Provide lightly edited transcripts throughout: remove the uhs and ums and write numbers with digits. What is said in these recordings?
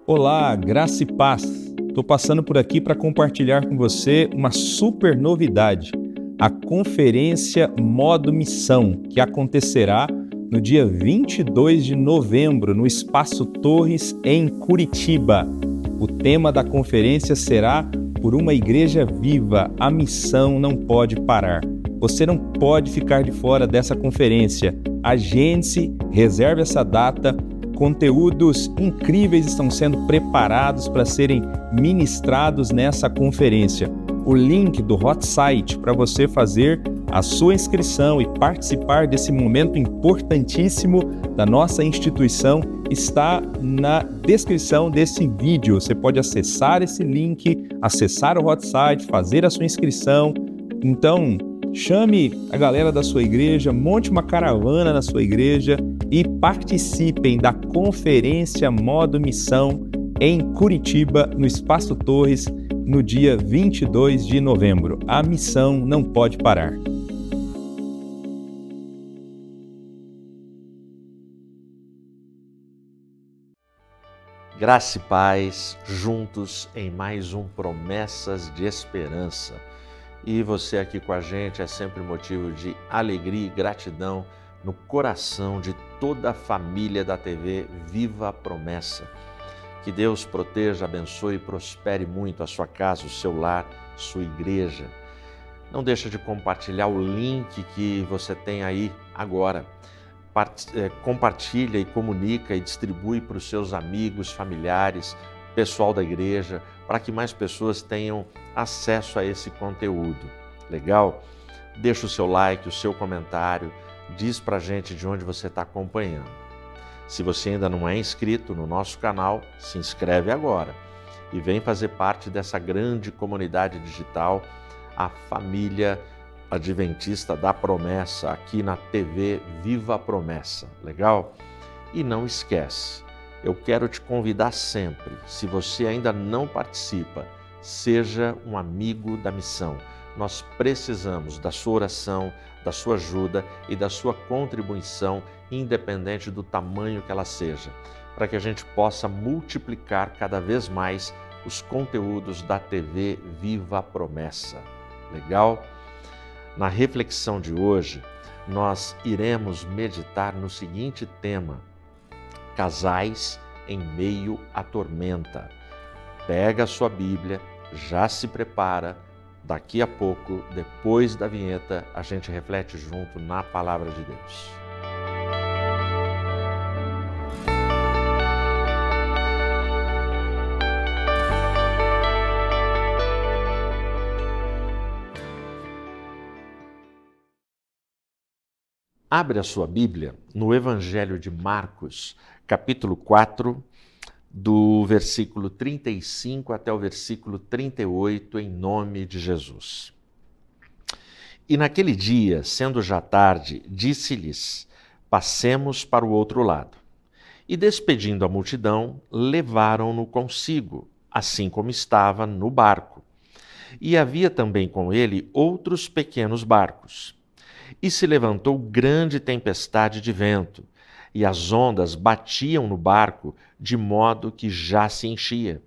Olá, graça e paz. Estou passando por aqui para compartilhar com você uma super novidade, a Conferência Modo Missão, que acontecerá no dia 22 de novembro, no Espaço Torres, em Curitiba. O tema da conferência será Por uma Igreja Viva, a missão não pode parar. Você não pode ficar de fora dessa conferência. Agende-se, reserve essa data. Conteúdos incríveis estão sendo preparados para serem ministrados nessa conferência. O link do hot site para você fazer a sua inscrição e participar desse momento importantíssimo da nossa instituição está na descrição desse vídeo. Você pode acessar esse link, acessar o hot site, fazer a sua inscrição. Então, chame a galera da sua igreja, monte uma caravana na sua igreja e participem da Conferência Modo Missão em Curitiba, no Espaço Torres, no dia 22 de novembro. A missão não pode parar. Graça e paz, juntos em mais um Promessas de Esperança. E você aqui com a gente é sempre motivo de alegria e gratidão no coração de toda a família da TV Viva a Promessa. Que Deus proteja, abençoe e prospere muito a sua casa, o seu lar, sua igreja. Não deixa de compartilhar o link que você tem aí agora. Compartilha e comunica e distribui para os seus amigos, familiares, pessoal da igreja, para que mais pessoas tenham acesso a esse conteúdo. Legal? Deixa o seu like, o seu comentário, diz pra gente de onde você está acompanhando. Se você ainda não é inscrito no nosso canal, se inscreve agora e vem fazer parte dessa grande comunidade digital, a família adventista da promessa, aqui na TV Viva a Promessa. Legal? E não esquece, eu quero te convidar sempre, se você ainda não participa, seja um amigo da missão. Nós precisamos da sua oração, da sua ajuda e da sua contribuição, independente do tamanho que ela seja, para que a gente possa multiplicar cada vez mais os conteúdos da TV Viva a Promessa. Legal? Na reflexão de hoje, nós iremos meditar no seguinte tema: casais em meio à tormenta. Pega a sua Bíblia, já se prepara. Daqui a pouco, depois da vinheta, a gente reflete junto na Palavra de Deus. Abre a sua Bíblia no Evangelho de Marcos, capítulo 4, do versículo 35 até o versículo 38, em nome de Jesus. E naquele dia, sendo já tarde, disse-lhes: passemos para o outro lado. E despedindo a multidão, levaram-no consigo, assim como estava no barco. E havia também com ele outros pequenos barcos. E se levantou grande tempestade de vento, e as ondas batiam no barco, de modo que já se enchia.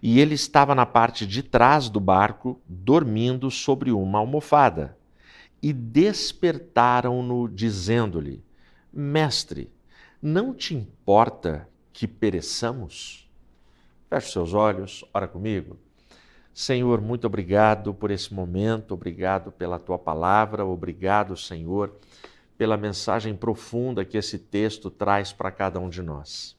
E ele estava na parte de trás do barco, dormindo sobre uma almofada. E despertaram-no, dizendo-lhe: Mestre, não te importa que pereçamos? Feche seus olhos, ora comigo. Senhor, muito obrigado por esse momento, obrigado pela tua palavra, obrigado, Senhor, pela mensagem profunda que esse texto traz para cada um de nós.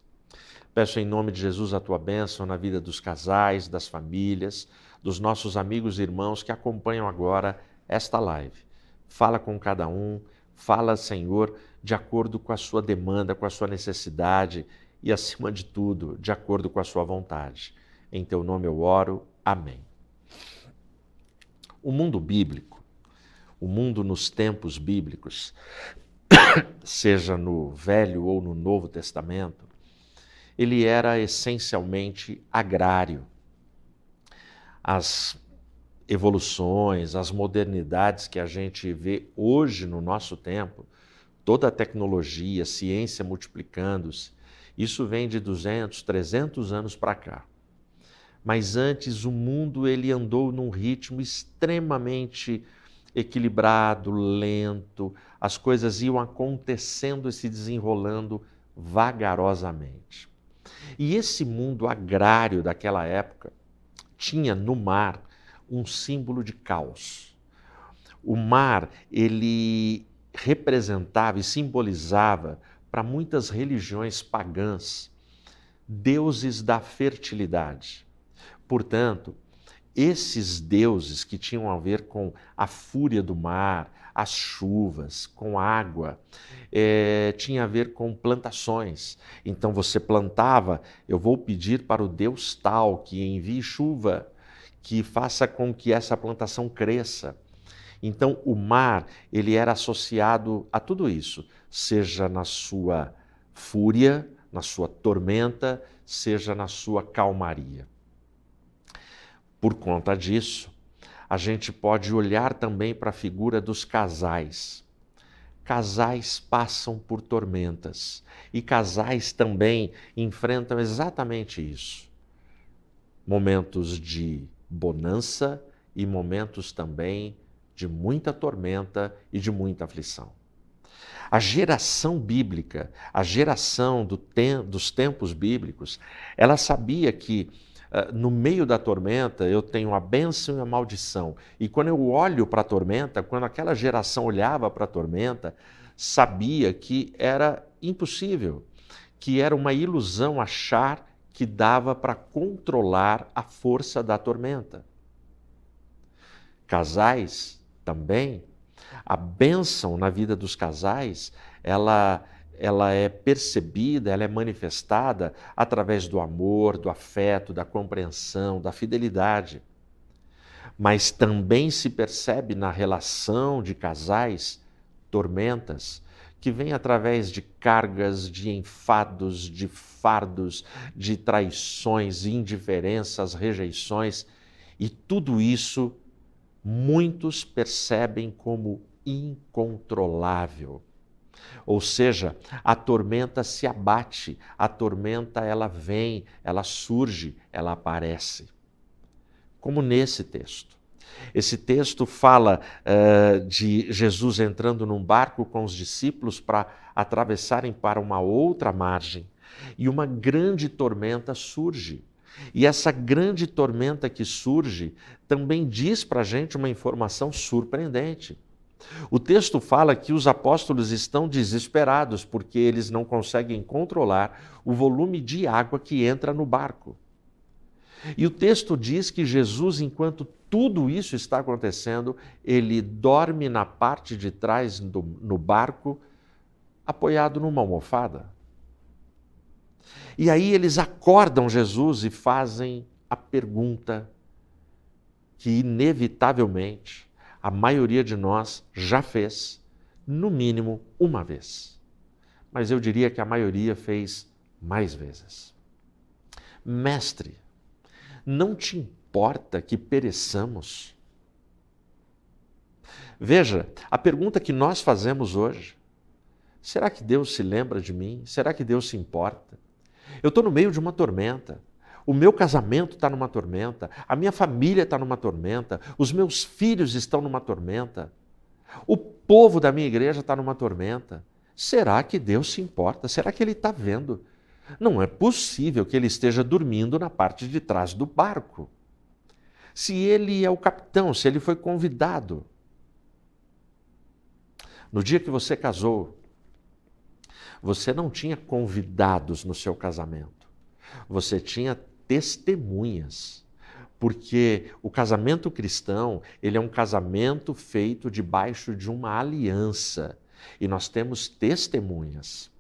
Peço em nome de Jesus a tua bênção na vida dos casais, das famílias, dos nossos amigos e irmãos que acompanham agora esta live. Fala com cada um, fala, Senhor, de acordo com a sua demanda, com a sua necessidade e, acima de tudo, de acordo com a sua vontade. Em teu nome eu oro. Amém. O mundo bíblico, o mundo nos tempos bíblicos, seja no Velho ou no Novo Testamento, ele era essencialmente agrário. As evoluções, as modernidades que a gente vê hoje no nosso tempo, toda a tecnologia, a ciência multiplicando-se, Isso vem de 200, 300 anos para cá. Mas antes o mundo ele andou num ritmo extremamente equilibrado, lento, as coisas iam acontecendo e se desenrolando vagarosamente. E esse mundo agrário daquela época tinha no mar um símbolo de caos. O mar, ele representava e simbolizava para muitas religiões pagãs deuses da fertilidade. Portanto, esses deuses que tinham a ver com a fúria do mar, as chuvas, com água, tinha a ver com plantações. Então você plantava, eu vou pedir para o Deus tal que envie chuva, que faça com que essa plantação cresça. Então o mar, ele era associado a tudo isso, seja na sua fúria, na sua tormenta, seja na sua calmaria. Por conta disso, a gente pode olhar também para a figura dos casais. Casais passam por tormentas e casais também enfrentam exatamente isso. Momentos de bonança e momentos também de muita tormenta e de muita aflição. A geração bíblica, a geração dos tempos bíblicos, ela sabia que no meio da tormenta eu tenho a bênção e a maldição. E quando eu olho para a tormenta, quando aquela geração olhava para a tormenta, sabia que era impossível, que era uma ilusão achar que dava para controlar a força da tormenta. Casais também, a bênção na vida dos casais, ela é percebida, ela é manifestada através do amor, do afeto, da compreensão, da fidelidade. Mas também se percebe na relação de casais tormentas, que vêm através de cargas, de enfados, de fardos, de traições, indiferenças, rejeições, e tudo isso muitos percebem como incontrolável. Ou seja, a tormenta se abate, a tormenta ela vem, ela surge, ela aparece. Como nesse texto. Esse texto fala de Jesus entrando num barco com os discípulos para atravessarem para uma outra margem. E uma grande tormenta surge. E essa grande tormenta que surge também diz para a gente uma informação surpreendente. O texto fala que os apóstolos estão desesperados porque eles não conseguem controlar o volume de água que entra no barco. E o texto diz que Jesus, enquanto tudo isso está acontecendo, ele dorme na parte de trás no barco, apoiado numa almofada. E aí eles acordam Jesus e fazem a pergunta que inevitavelmente a maioria de nós já fez, no mínimo uma vez. Mas eu diria que a maioria fez mais vezes. Mestre, não te importa que pereçamos? Veja, a pergunta que nós fazemos hoje, será que Deus se lembra de mim? Será que Deus se importa? Eu estou no meio de uma tormenta. O meu casamento está numa tormenta, a minha família está numa tormenta, os meus filhos estão numa tormenta, o povo da minha igreja está numa tormenta. Será que Deus se importa? Será que Ele está vendo? Não é possível que Ele esteja dormindo na parte de trás do barco. Se Ele é o capitão, se Ele foi convidado. No dia que você casou, você não tinha convidados no seu casamento. Você tinha testemunhas, porque o casamento cristão, ele é um casamento feito debaixo de uma aliança, e nós temos testemunhas.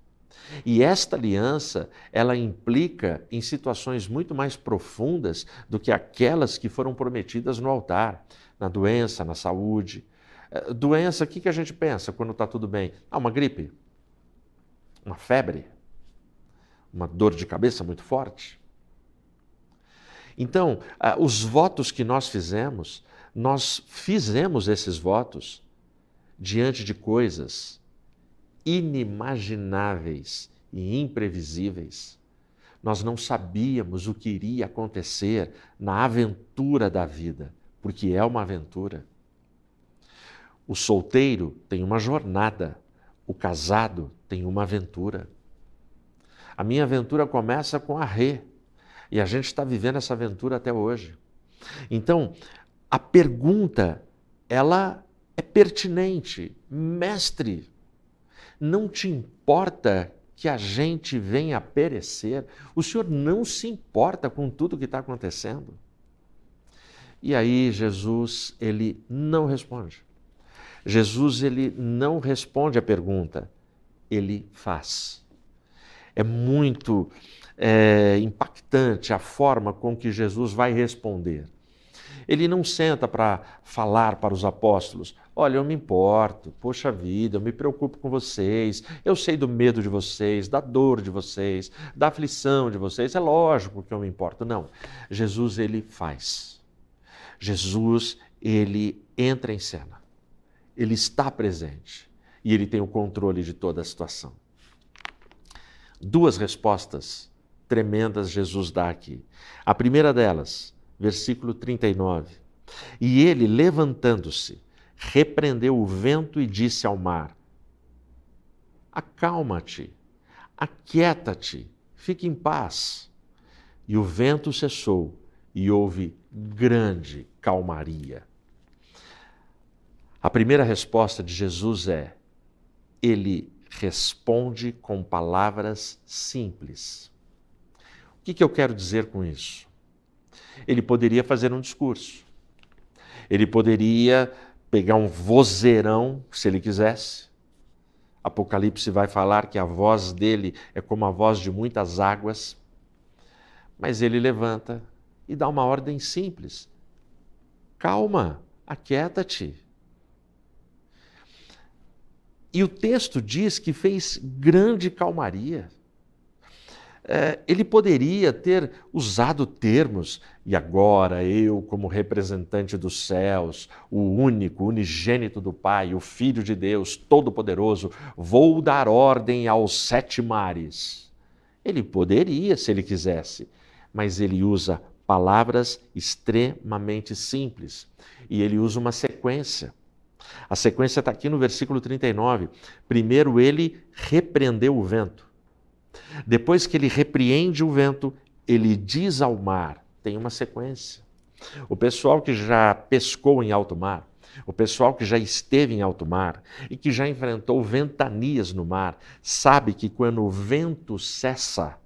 E esta aliança, ela implica em situações muito mais profundas do que aquelas que foram prometidas no altar, na doença, na saúde. Doença, o que a gente pensa quando está tudo bem? Uma gripe, uma febre, uma dor de cabeça muito forte. Então, os votos que nós fizemos esses votos diante de coisas inimagináveis e imprevisíveis. Nós não sabíamos o que iria acontecer na aventura da vida, porque é uma aventura. O solteiro tem uma jornada, o casado tem uma aventura. A minha aventura começa com a Rê, e a gente está vivendo essa aventura até hoje. Então, a pergunta, ela é pertinente. Mestre, não te importa que a gente venha a perecer? O Senhor não se importa com tudo que está acontecendo? E aí Jesus, ele não responde. Jesus, ele não responde a pergunta, ele faz. É muito impactante a forma com que Jesus vai responder. Ele não senta para falar para os apóstolos, olha, eu me importo, poxa vida, eu me preocupo com vocês, eu sei do medo de vocês, da dor de vocês, da aflição de vocês, é lógico que eu me importo. Não, Jesus, ele faz. Jesus, ele entra em cena, ele está presente e ele tem o controle de toda a situação. Duas respostas tremendas Jesus dá aqui. A primeira delas, versículo 39. E ele, levantando-se, repreendeu o vento e disse ao mar: acalma-te, aquieta-te, fique em paz. E o vento cessou e houve grande calmaria. A primeira resposta de Jesus é: ele responde com palavras simples. O que eu quero dizer com isso? Ele poderia fazer um discurso. Ele poderia pegar um vozeirão, se ele quisesse. Apocalipse vai falar que a voz dele é como a voz de muitas águas. Mas ele levanta e dá uma ordem simples. Calma, aquieta-te. E o texto diz que fez grande calmaria. Ele poderia ter usado termos, e agora eu, como representante dos céus, o único, unigênito do Pai, o Filho de Deus, Todo-Poderoso, vou dar ordem aos 7 mares. Ele poderia, se ele quisesse, mas ele usa palavras extremamente simples, e ele usa uma sequência. A sequência está aqui no versículo 39. Primeiro ele repreendeu o vento. Depois que ele repreende o vento, ele diz ao mar. Tem uma sequência. O pessoal que já pescou em alto mar, o pessoal que já esteve em alto mar e que já enfrentou ventanias no mar, sabe que quando o vento cessa,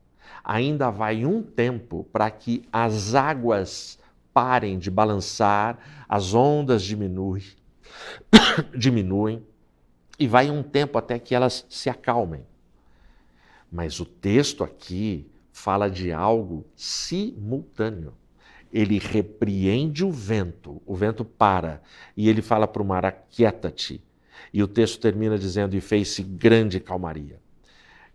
ainda vai um tempo para que as águas parem de balançar, as ondas diminuem e vai um tempo até que elas se acalmem. Mas o texto aqui fala de algo simultâneo. Ele repreende o vento para, e ele fala para o mar, aquieta-te. E o texto termina dizendo, e fez-se grande calmaria.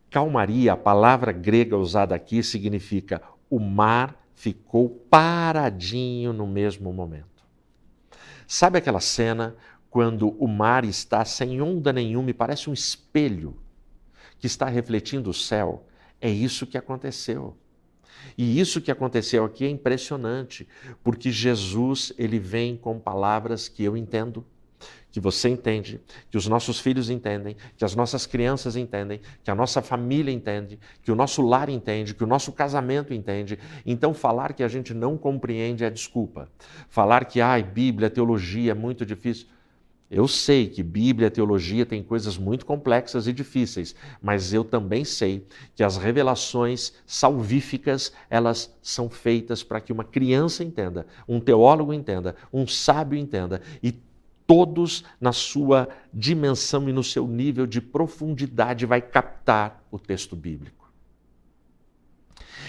Calmaria, a palavra grega usada aqui, significa o mar ficou paradinho no mesmo momento. Sabe aquela cena quando o mar está sem onda nenhuma e parece um espelho que está refletindo o céu? É isso que aconteceu. E isso que aconteceu aqui é impressionante, porque Jesus, ele vem com palavras que eu entendo, que você entende, que os nossos filhos entendem, que as nossas crianças entendem, que a nossa família entende, que o nosso lar entende, que o nosso casamento entende. Então falar que a gente não compreende é desculpa. Falar que, Bíblia, teologia é muito difícil. Eu sei que Bíblia e teologia têm coisas muito complexas e difíceis, mas eu também sei que as revelações salvíficas, elas são feitas para que uma criança entenda, um teólogo entenda, um sábio entenda, e todos na sua dimensão e no seu nível de profundidade vai captar o texto bíblico.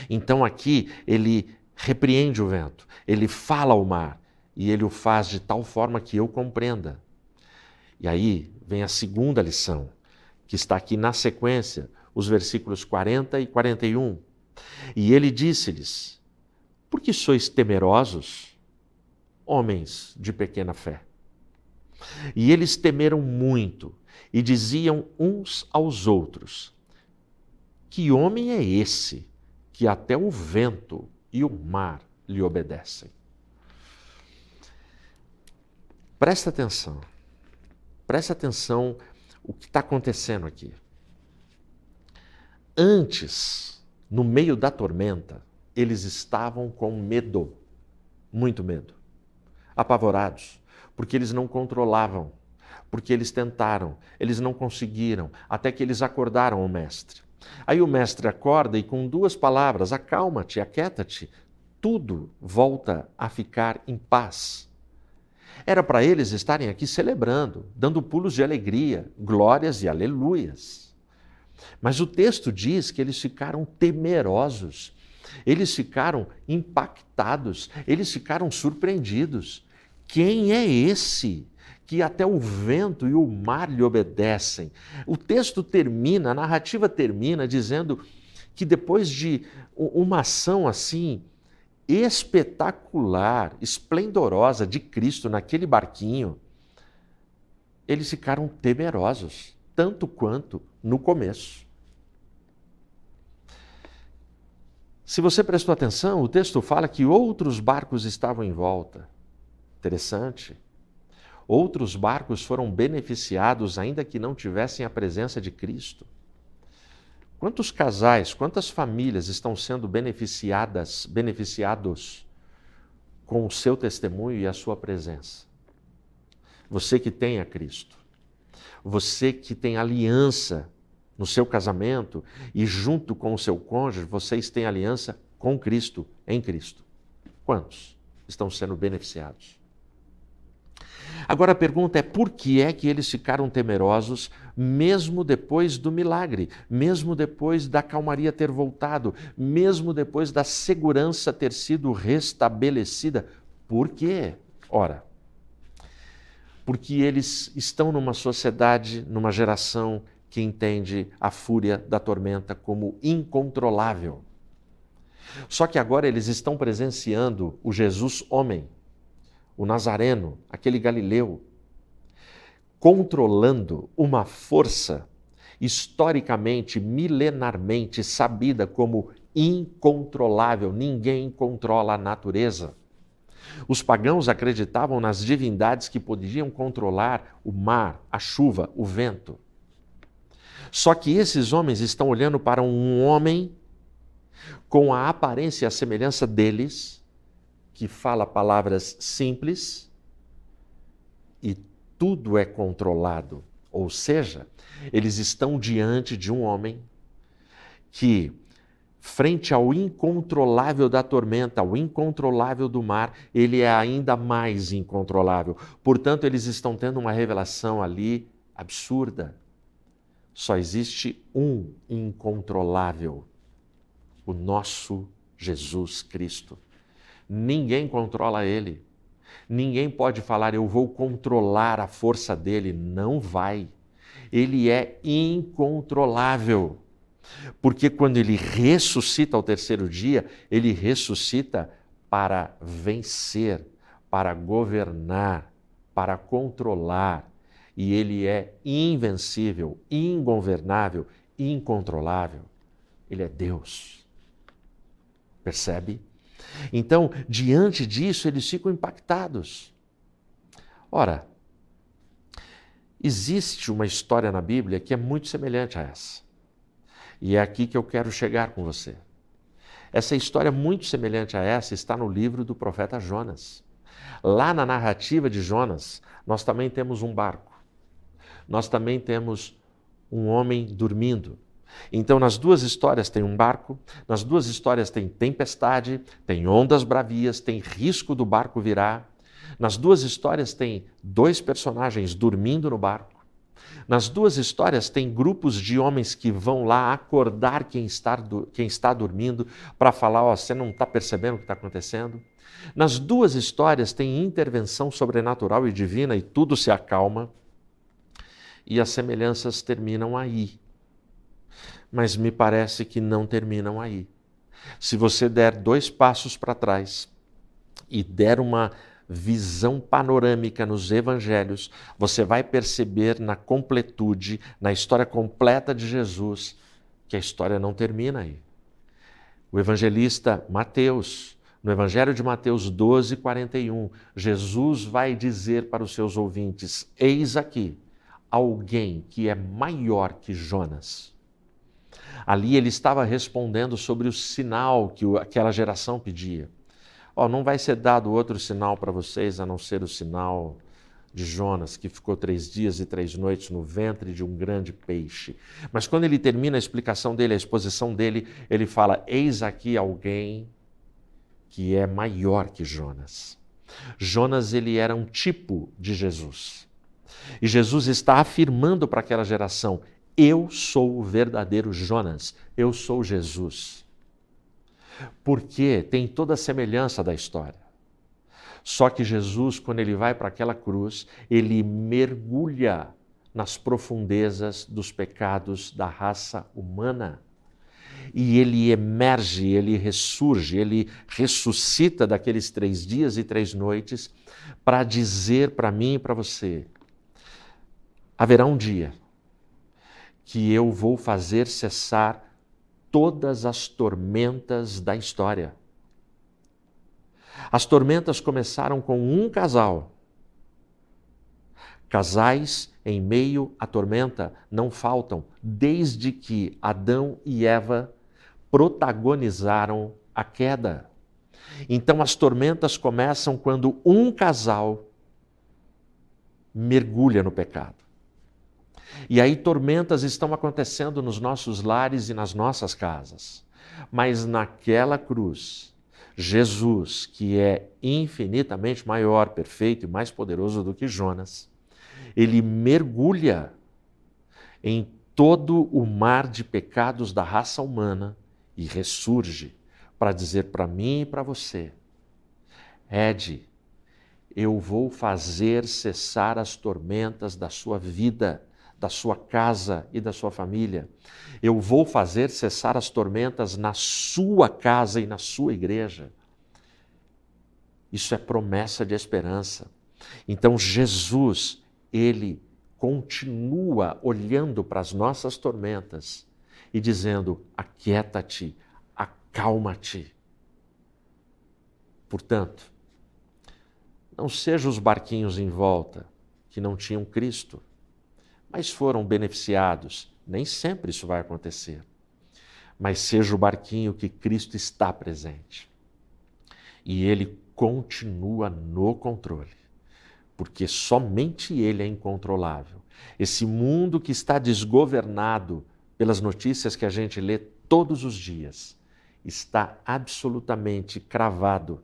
Então aqui ele repreende o vento, ele fala ao mar, e ele o faz de tal forma que eu compreenda. E aí vem a segunda lição, que está aqui na sequência, os versículos 40 e 41. E ele disse-lhes, por que sois temerosos, homens de pequena fé? E eles temeram muito e diziam uns aos outros, que homem é esse que até o vento e o mar lhe obedecem? Presta atenção o que está acontecendo aqui. Antes, no meio da tormenta, eles estavam com medo, muito medo, apavorados, porque eles não controlavam, porque eles tentaram, eles não conseguiram, até que eles acordaram o mestre. Aí o mestre acorda e com 2 palavras, acalma-te, aquieta-te, tudo volta a ficar em paz. Era para eles estarem aqui celebrando, dando pulos de alegria, glórias e aleluias. Mas o texto diz que eles ficaram temerosos, eles ficaram impactados, eles ficaram surpreendidos. Quem é esse que até o vento e o mar lhe obedecem? O texto termina, a narrativa termina dizendo que depois de uma ação assim espetacular, esplendorosa de Cristo naquele barquinho, eles ficaram temerosos, tanto quanto no começo. Se você prestou atenção, o texto fala que outros barcos estavam em volta. Interessante. Outros barcos foram beneficiados, ainda que não tivessem a presença de Cristo. Quantos casais, quantas famílias estão sendo beneficiados com o seu testemunho e a sua presença? Você que tem a Cristo, você que tem aliança no seu casamento e junto com o seu cônjuge, vocês têm aliança com Cristo, em Cristo. Quantos estão sendo beneficiados? Agora a pergunta é: por que é que eles ficaram temerosos mesmo depois do milagre, mesmo depois da calmaria ter voltado, mesmo depois da segurança ter sido restabelecida? Por quê? Ora, porque eles estão numa sociedade, numa geração que entende a fúria da tormenta como incontrolável. Só que agora eles estão presenciando o Jesus homem, o Nazareno, aquele galileu, controlando uma força historicamente, milenarmente sabida como incontrolável. Ninguém controla a natureza. Os pagãos acreditavam nas divindades que podiam controlar o mar, a chuva, o vento. Só que esses homens estão olhando para um homem com a aparência e a semelhança deles, que fala palavras simples e tudo é controlado. Ou seja, eles estão diante de um homem que, frente ao incontrolável da tormenta, ao incontrolável do mar, ele é ainda mais incontrolável. Portanto, eles estão tendo uma revelação ali absurda. Só existe um incontrolável, o nosso Jesus Cristo. Ninguém controla ele. Ninguém pode falar: eu vou controlar a força dele. Não vai. Ele é incontrolável. Porque quando ele ressuscita ao 3º dia, ele ressuscita para vencer, para governar, para controlar. E ele é invencível, ingovernável, incontrolável. Ele é Deus. Percebe? Então, diante disso, eles ficam impactados. Ora, existe uma história na Bíblia que é muito semelhante a essa. E é aqui que eu quero chegar com você. Essa história muito semelhante a essa está no livro do profeta Jonas. Lá na narrativa de Jonas, nós também temos um barco. Nós também temos um homem dormindo. Então, nas 2 histórias tem um barco, nas 2 histórias tem tempestade, tem ondas bravias, tem risco do barco virar. Nas 2 histórias tem 2 personagens dormindo no barco. Nas 2 histórias tem grupos de homens que vão lá acordar quem está dormindo para falar: ó, você não está percebendo o que está acontecendo? Nas 2 histórias tem intervenção sobrenatural e divina e tudo se acalma. E as semelhanças terminam aí. Mas me parece que não terminam aí. Se você der 2 passos para trás e der uma visão panorâmica nos evangelhos, você vai perceber na completude, na história completa de Jesus, que a história não termina aí. O evangelista Mateus, no Evangelho de Mateus 12, 41, Jesus vai dizer para os seus ouvintes: eis aqui alguém que é maior que Jonas. Ali ele estava respondendo sobre o sinal que aquela geração pedia. Não vai ser dado outro sinal para vocês a não ser o sinal de Jonas, que ficou 3 dias e 3 noites no ventre de um grande peixe. Mas quando ele termina a explicação dele, a exposição dele, ele fala: eis aqui alguém que é maior que Jonas. Jonas, ele era um tipo de Jesus. E Jesus está afirmando para aquela geração: eu sou o verdadeiro Jonas, eu sou Jesus. Porque tem toda a semelhança da história. Só que Jesus, quando ele vai para aquela cruz, ele mergulha nas profundezas dos pecados da raça humana. E ele emerge, ele ressurge, ele ressuscita daqueles 3 dias e 3 noites para dizer para mim e para você: haverá um dia que eu vou fazer cessar todas as tormentas da história. As tormentas começaram com um casal. Casais em meio à tormenta não faltam, desde que Adão e Eva protagonizaram a queda. Então as tormentas começam quando um casal mergulha no pecado. E aí tormentas estão acontecendo nos nossos lares e nas nossas casas. Mas naquela cruz, Jesus, que é infinitamente maior, perfeito e mais poderoso do que Jonas, ele mergulha em todo o mar de pecados da raça humana e ressurge para dizer para mim e para você: Ed, eu vou fazer cessar as tormentas da sua vida, da sua casa e da sua família. Eu vou fazer cessar as tormentas na sua casa e na sua igreja. Isso é promessa de esperança. Então Jesus, ele continua olhando para as nossas tormentas e dizendo: aquieta-te, acalma-te. Portanto, não sejam os barquinhos em volta que não tinham Cristo, mas foram beneficiados. Nem sempre isso vai acontecer. Mas seja o barquinho que Cristo está presente. E ele continua no controle, porque somente ele é incontrolável. Esse mundo que está desgovernado pelas notícias que a gente lê todos os dias, está absolutamente cravado,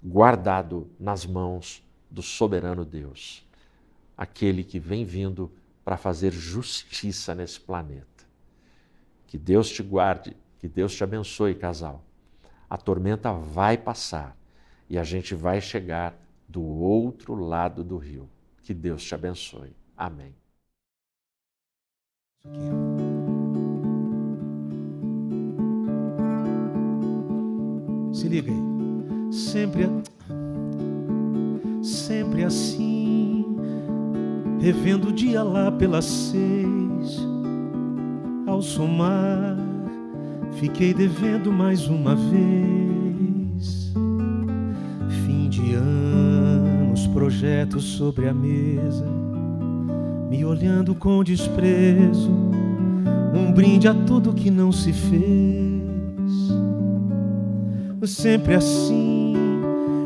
guardado nas mãos do soberano Deus, aquele que vem vindo para fazer justiça nesse planeta. Que Deus te guarde, que Deus te abençoe, casal. A tormenta vai passar e a gente vai chegar do outro lado do rio. Que Deus te abençoe. Amém. Se liga aí. Sempre assim, revendo o dia lá pelas 6, ao somar, fiquei devendo mais uma vez. Fim de ano, os projetos sobre a mesa, me olhando com desprezo, um brinde a tudo que não se fez. Sempre assim,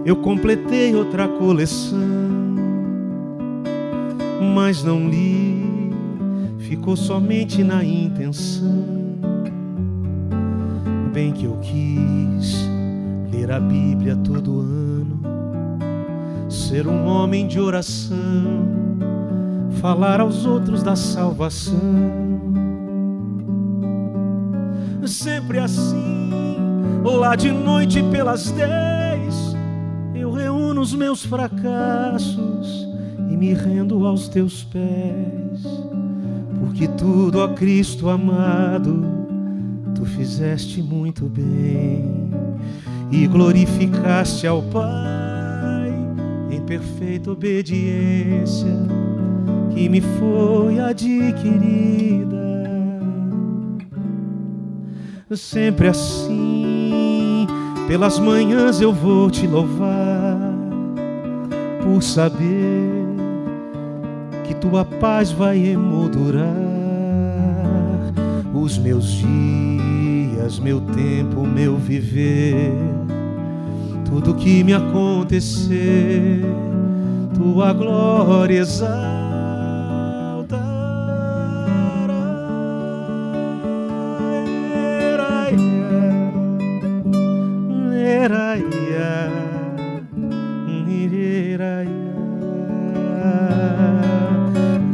eu completei outra coleção, mas não li, ficou somente na intenção. Bem que eu quis ler a Bíblia todo ano, ser um homem de oração, falar aos outros da salvação. Sempre assim, lá de noite pelas 10, eu reúno os meus fracassos e me rendo aos teus pés, porque tudo, ó Cristo amado, tu fizeste muito bem e glorificaste ao Pai em perfeita obediência que me foi adquirida. sempre assim. Pelas manhãs eu vou te louvar, por saber que tua paz vai emoldurar os meus dias, meu tempo, meu viver. Tudo que me acontecer, tua glória exaltará.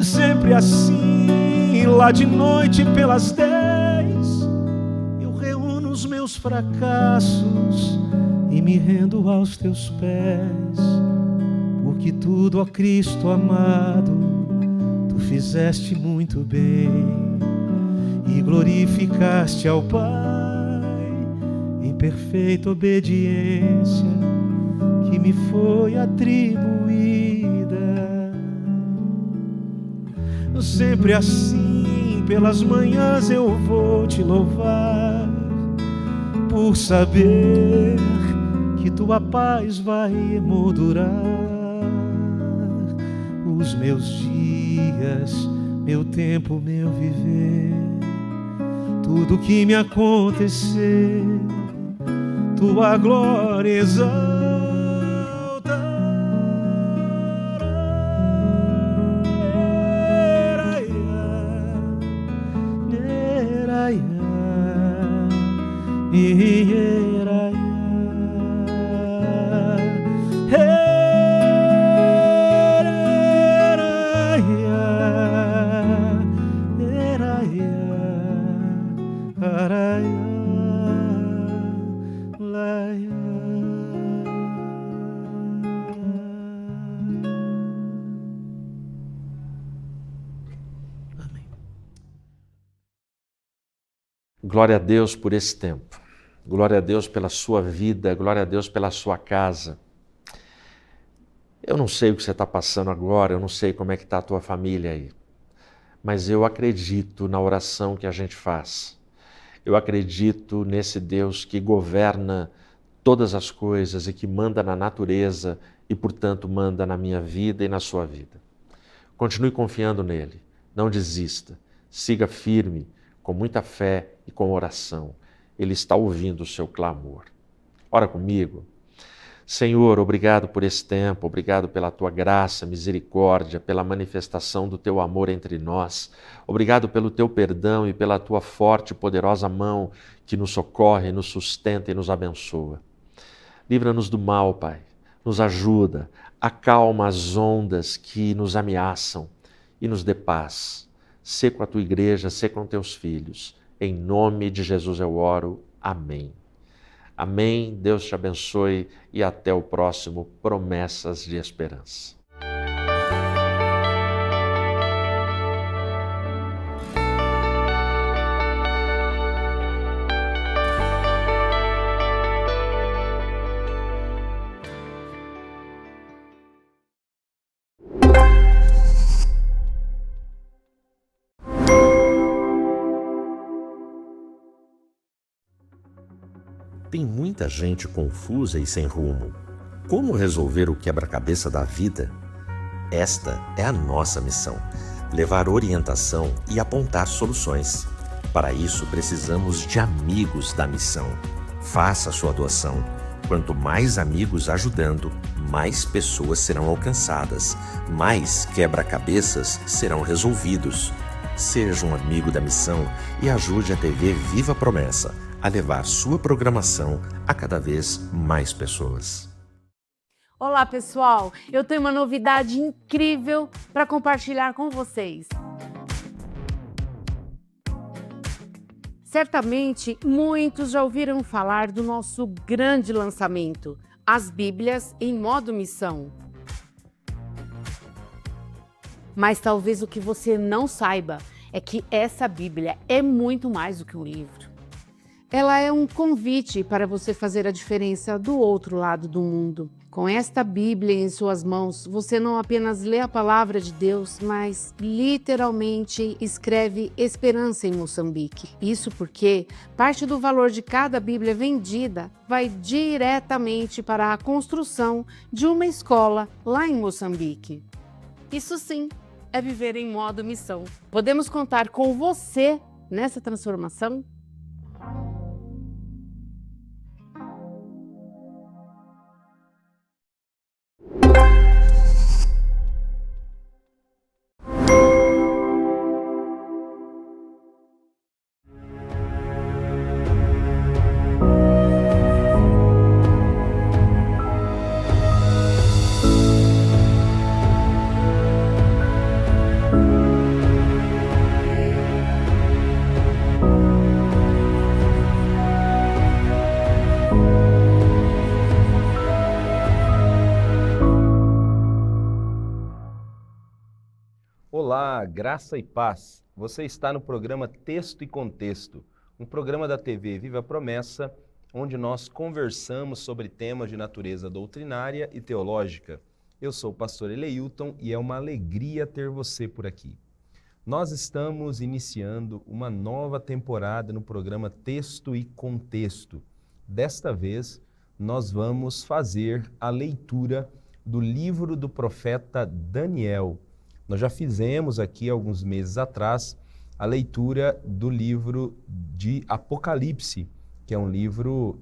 Sempre assim, lá de noite pelas 10, eu reúno os meus fracassos e me rendo aos teus pés, porque tudo, ó Cristo amado, tu fizeste muito bem e glorificaste ao Pai em perfeita obediência que me foi atribuída. Sempre assim, pelas manhãs eu vou te louvar, por saber que tua paz vai emoldurar os meus dias, meu tempo, meu viver. Tudo que me acontecer, tua glória exaltará. Glória a Deus por esse tempo. Glória a Deus pela sua vida, glória a Deus pela sua casa. Eu não sei o que você está passando agora, eu não sei como é que está a tua família aí, mas eu acredito na oração que a gente faz. Eu acredito nesse Deus que governa todas as coisas e que manda na natureza e, portanto, manda na minha vida e na sua vida. Continue confiando nele, não desista, siga firme, com muita fé e com oração. Ele está ouvindo o seu clamor. Ora comigo. Senhor, obrigado por esse tempo, obrigado pela tua graça, misericórdia, pela manifestação do teu amor entre nós. Obrigado pelo teu perdão e pela tua forte e poderosa mão que nos socorre, nos sustenta e nos abençoa. Livra-nos do mal, Pai. Nos ajuda, acalma as ondas que nos ameaçam e nos dê paz. Sê com a tua igreja, sê com teus filhos. Em nome de Jesus eu oro. Amém. Amém. Deus te abençoe e até o próximo Promessas de Esperança. Tem muita gente confusa e sem rumo. Como resolver o quebra-cabeça da vida? Esta é a nossa missão: levar orientação e apontar soluções. Para isso, precisamos de amigos da missão. Faça a sua doação. Quanto mais amigos ajudando, mais pessoas serão alcançadas, mais quebra-cabeças serão resolvidos. Seja um amigo da missão e ajude a TV Viva Promessa a levar sua programação a cada vez mais pessoas. Olá, pessoal! Eu tenho uma novidade incrível para compartilhar com vocês. Certamente, muitos já ouviram falar do nosso grande lançamento, as Bíblias em modo missão. Mas talvez o que você não saiba é que essa Bíblia é muito mais do que um livro. Ela é um convite para você fazer a diferença do outro lado do mundo. Com esta Bíblia em suas mãos, você não apenas lê a palavra de Deus, mas literalmente escreve esperança em Moçambique. Isso porque parte do valor de cada Bíblia vendida vai diretamente para a construção de uma escola lá em Moçambique. Isso sim é viver em modo missão. Podemos contar com você nessa transformação? Olá, graça e paz. Você está no programa Texto e Contexto, um programa da TV Viva a Promessa, onde nós conversamos sobre temas de natureza doutrinária e teológica. Eu sou o pastor Eleilton e é uma alegria ter você por aqui. Nós estamos iniciando uma nova temporada no programa Texto e Contexto. Desta vez, nós vamos fazer a leitura do livro do profeta Daniel. Nós já fizemos aqui, alguns meses atrás, a leitura do livro de Apocalipse, que é um livro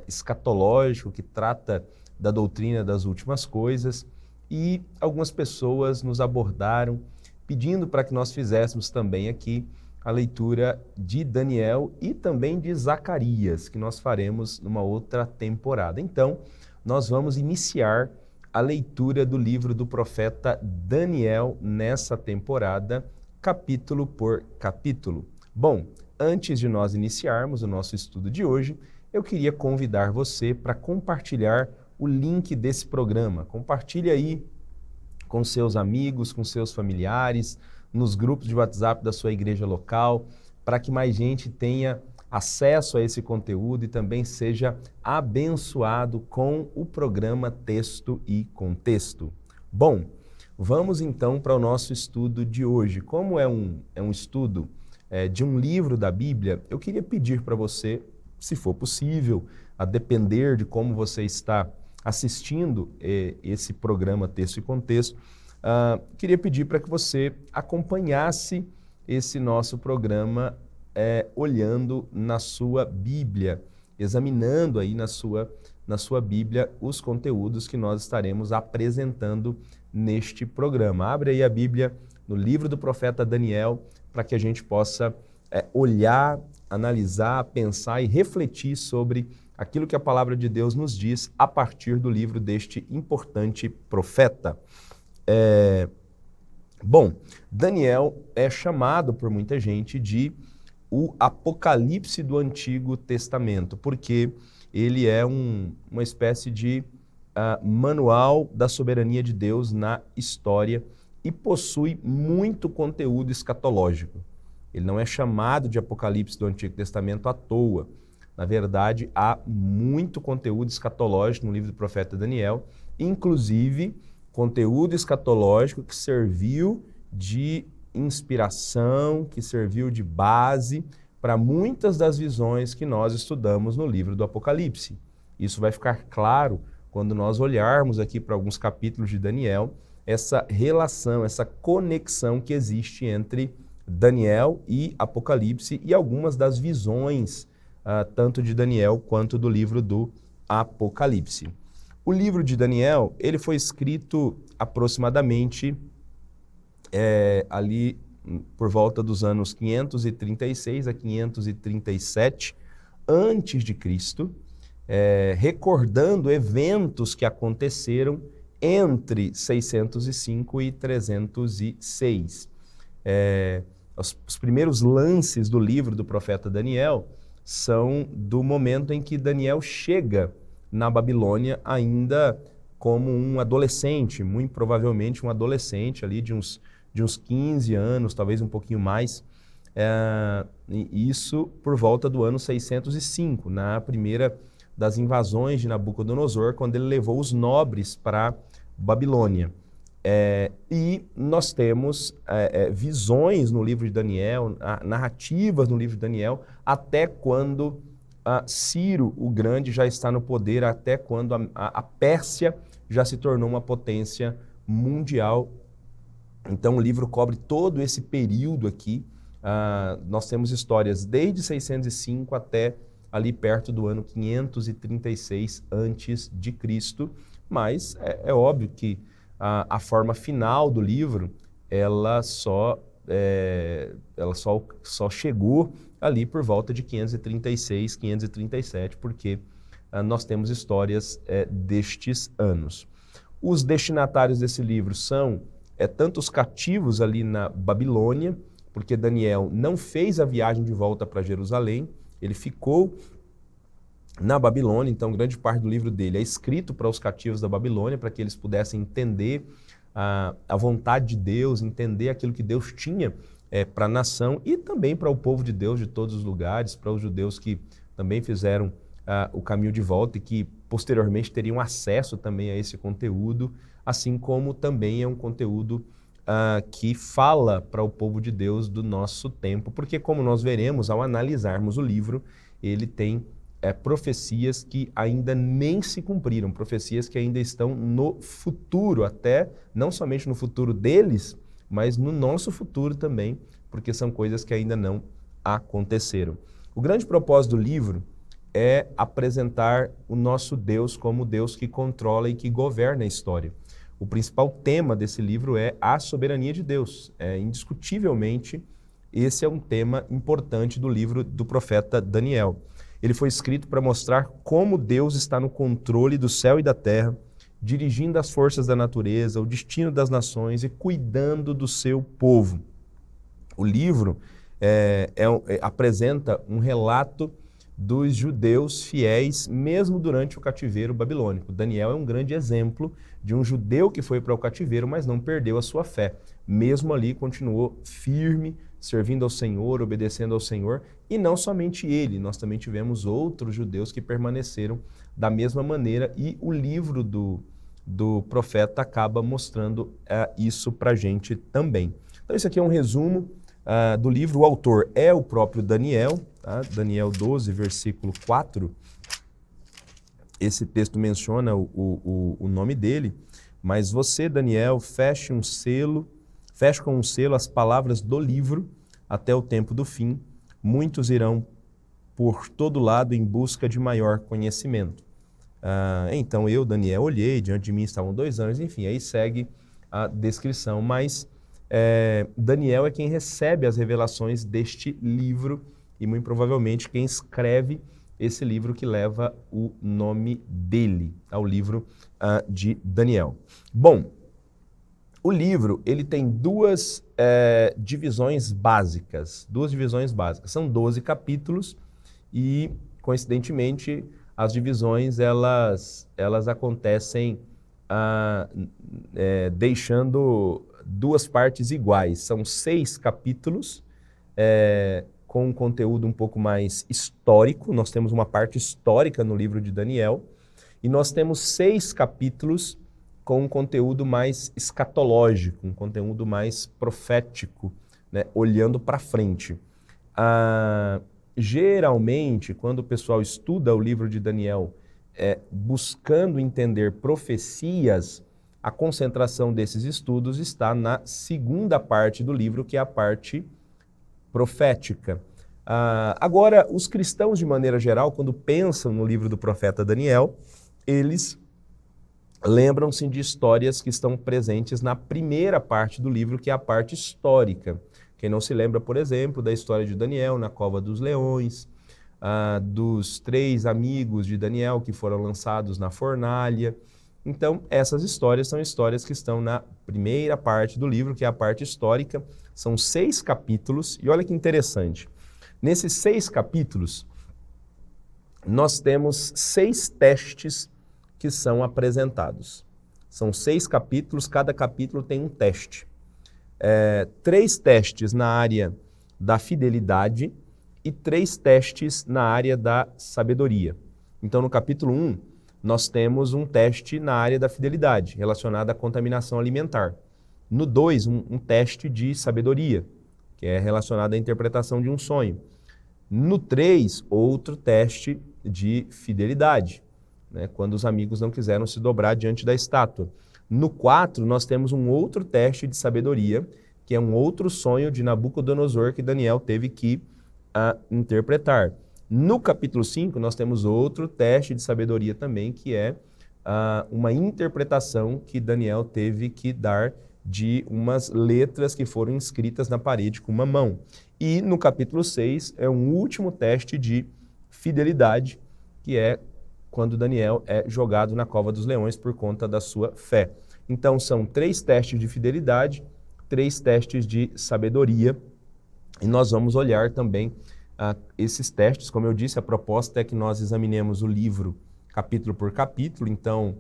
escatológico, que trata da doutrina das últimas coisas, e algumas pessoas nos abordaram pedindo para que nós fizéssemos também aqui a leitura de Daniel e também de Zacarias, que nós faremos numa outra temporada. Então, nós vamos iniciar a leitura do livro do profeta Daniel nessa temporada, capítulo por capítulo. Bom, antes de nós iniciarmos o nosso estudo de hoje, eu queria convidar você para compartilhar o link desse programa. Compartilhe aí com seus amigos, com seus familiares, nos grupos de WhatsApp da sua igreja local, para que mais gente tenha acesso a esse conteúdo e também seja abençoado com o programa Texto e Contexto. Bom, vamos então para o nosso estudo de hoje. Como é um estudo de um livro da Bíblia, eu queria pedir para você, se for possível, a depender de como você está assistindo esse programa Texto e Contexto, queria pedir para que você acompanhasse esse nosso programa olhando na sua Bíblia, examinando aí na sua Bíblia os conteúdos que nós estaremos apresentando neste programa. Abre aí a Bíblia no livro do profeta Daniel para que a gente possa olhar, analisar, pensar e refletir sobre aquilo que a palavra de Deus nos diz a partir do livro deste importante profeta. Bom, Daniel é chamado por muita gente de o Apocalipse do Antigo Testamento, porque ele é uma espécie de manual da soberania de Deus na história e possui muito conteúdo escatológico. Ele não é chamado de Apocalipse do Antigo Testamento à toa. Na verdade, há muito conteúdo escatológico no livro do profeta Daniel, inclusive conteúdo escatológico que serviu de inspiração, que serviu de base para muitas das visões que nós estudamos no livro do Apocalipse. Isso vai ficar claro quando nós olharmos aqui para alguns capítulos de Daniel, essa relação, essa conexão que existe entre Daniel e Apocalipse e algumas das visões, tanto de Daniel quanto do livro do Apocalipse. O livro de Daniel, ele foi escrito aproximadamente ali por volta dos anos 536 a 537 antes de Cristo, recordando eventos que aconteceram entre 605 e 306. Os primeiros lances do livro do profeta Daniel são do momento em que Daniel chega na Babilônia ainda como um adolescente, muito provavelmente um adolescente ali de uns 15 anos, talvez um pouquinho mais, isso por volta do ano 605, na primeira das invasões de Nabucodonosor, quando ele levou os nobres para Babilônia. E nós temos visões no livro de Daniel, narrativas no livro de Daniel, até quando Ciro o Grande já está no poder, até quando a Pérsia já se tornou uma potência mundial. Então o livro cobre todo esse período aqui. Nós temos histórias desde 605 até ali perto do ano 536 antes de Cristo, mas é óbvio que a forma final do livro ela só chegou ali por volta de 536, 537, porque nós temos histórias destes anos. Os destinatários desse livro são tanto os cativos ali na Babilônia, porque Daniel não fez a viagem de volta para Jerusalém, ele ficou na Babilônia, então grande parte do livro dele é escrito para os cativos da Babilônia, para que eles pudessem entender a vontade de Deus, entender aquilo que Deus tinha para a nação e também para o povo de Deus de todos os lugares, para os judeus que também fizeram o caminho de volta e que posteriormente teriam acesso também a esse conteúdo, assim como também é um conteúdo que fala para o povo de Deus do nosso tempo, porque como nós veremos ao analisarmos o livro, ele tem profecias que ainda nem se cumpriram, profecias que ainda estão no futuro, até não somente no futuro deles, mas no nosso futuro também, porque são coisas que ainda não aconteceram. O grande propósito do livro é apresentar o nosso Deus como Deus que controla e que governa a história. O principal tema desse livro é a soberania de Deus. Indiscutivelmente, esse é um tema importante do livro do profeta Daniel. Ele foi escrito para mostrar como Deus está no controle do céu e da terra, dirigindo as forças da natureza, o destino das nações e cuidando do seu povo. O livro apresenta um relato dos judeus fiéis, mesmo durante o cativeiro babilônico. Daniel é um grande exemplo de um judeu que foi para o cativeiro, mas não perdeu a sua fé. Mesmo ali, continuou firme, servindo ao Senhor, obedecendo ao Senhor, e não somente ele, nós também tivemos outros judeus que permaneceram da mesma maneira, e o livro do profeta acaba mostrando isso para a gente também. Então esse aqui é um resumo do livro. O autor é o próprio Daniel, tá? Daniel 12, versículo 4. Esse texto menciona o nome dele, mas você, Daniel, feche com um selo as palavras do livro até o tempo do fim. Muitos irão por todo lado em busca de maior conhecimento. Então eu, Daniel, olhei, diante de mim estavam 2 anos, enfim, aí segue a descrição, mas Daniel é quem recebe as revelações deste livro e muito provavelmente quem escreve esse livro que leva o nome dele, ao livro de Daniel. Bom, o livro ele tem duas divisões básicas. São 12 capítulos e, coincidentemente, as divisões elas acontecem deixando 2 partes iguais. São 6 capítulos com um conteúdo um pouco mais histórico. Nós temos uma parte histórica no livro de Daniel e nós temos 6 capítulos com um conteúdo mais escatológico, um conteúdo mais profético, né, olhando para frente. Geralmente, quando o pessoal estuda o livro de Daniel, buscando entender profecias, a concentração desses estudos está na segunda parte do livro, que é a parte profética. Agora, os cristãos, de maneira geral, quando pensam no livro do profeta Daniel, eles lembram-se de histórias que estão presentes na primeira parte do livro, que é a parte histórica. Quem não se lembra, por exemplo, da história de Daniel na cova dos leões, dos 3 amigos de Daniel que foram lançados na fornalha. Então, essas histórias são histórias que estão na primeira parte do livro, que é a parte histórica. São 6 capítulos, e olha que interessante. Nesses 6 capítulos, nós temos 6 testes que são apresentados. São 6 capítulos, cada capítulo tem um teste. 3 testes na área da fidelidade e 3 testes na área da sabedoria. Então, no capítulo 1, nós temos um teste na área da fidelidade, relacionado à contaminação alimentar. No 2, um teste de sabedoria, que é relacionado à interpretação de um sonho. No 3, outro teste de fidelidade, né, quando os amigos não quiseram se dobrar diante da estátua. No 4, nós temos um outro teste de sabedoria, que é um outro sonho de Nabucodonosor que Daniel teve que interpretar. No capítulo 5, nós temos outro teste de sabedoria também, que é uma interpretação que Daniel teve que dar de umas letras que foram escritas na parede com uma mão. E no capítulo 6 é um último teste de fidelidade, que é quando Daniel é jogado na cova dos leões por conta da sua fé. Então são 3 testes de fidelidade, 3 testes de sabedoria, e nós vamos olhar também esses testes. Como eu disse, a proposta é que nós examinemos o livro capítulo por capítulo, então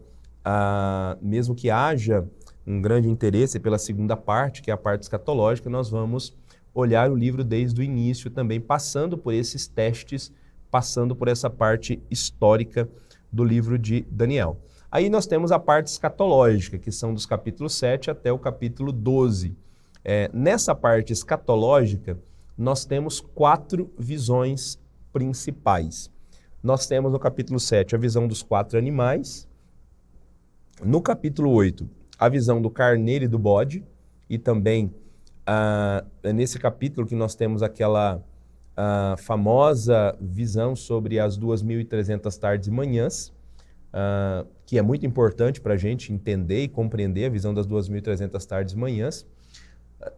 mesmo que haja um grande interesse pela segunda parte, que é a parte escatológica, nós vamos olhar o livro desde o início também, passando por esses testes, passando por essa parte histórica do livro de Daniel. Aí nós temos a parte escatológica, que são dos capítulos 7 até o capítulo 12. Nessa parte escatológica, nós temos 4 visões principais. Nós temos no capítulo 7 a visão dos 4 animais, no capítulo 8 a visão do carneiro e do bode, e também nesse capítulo que nós temos aquela famosa visão sobre as 2.300 tardes e manhãs, que é muito importante para a gente entender e compreender a visão das 2.300 tardes e manhãs.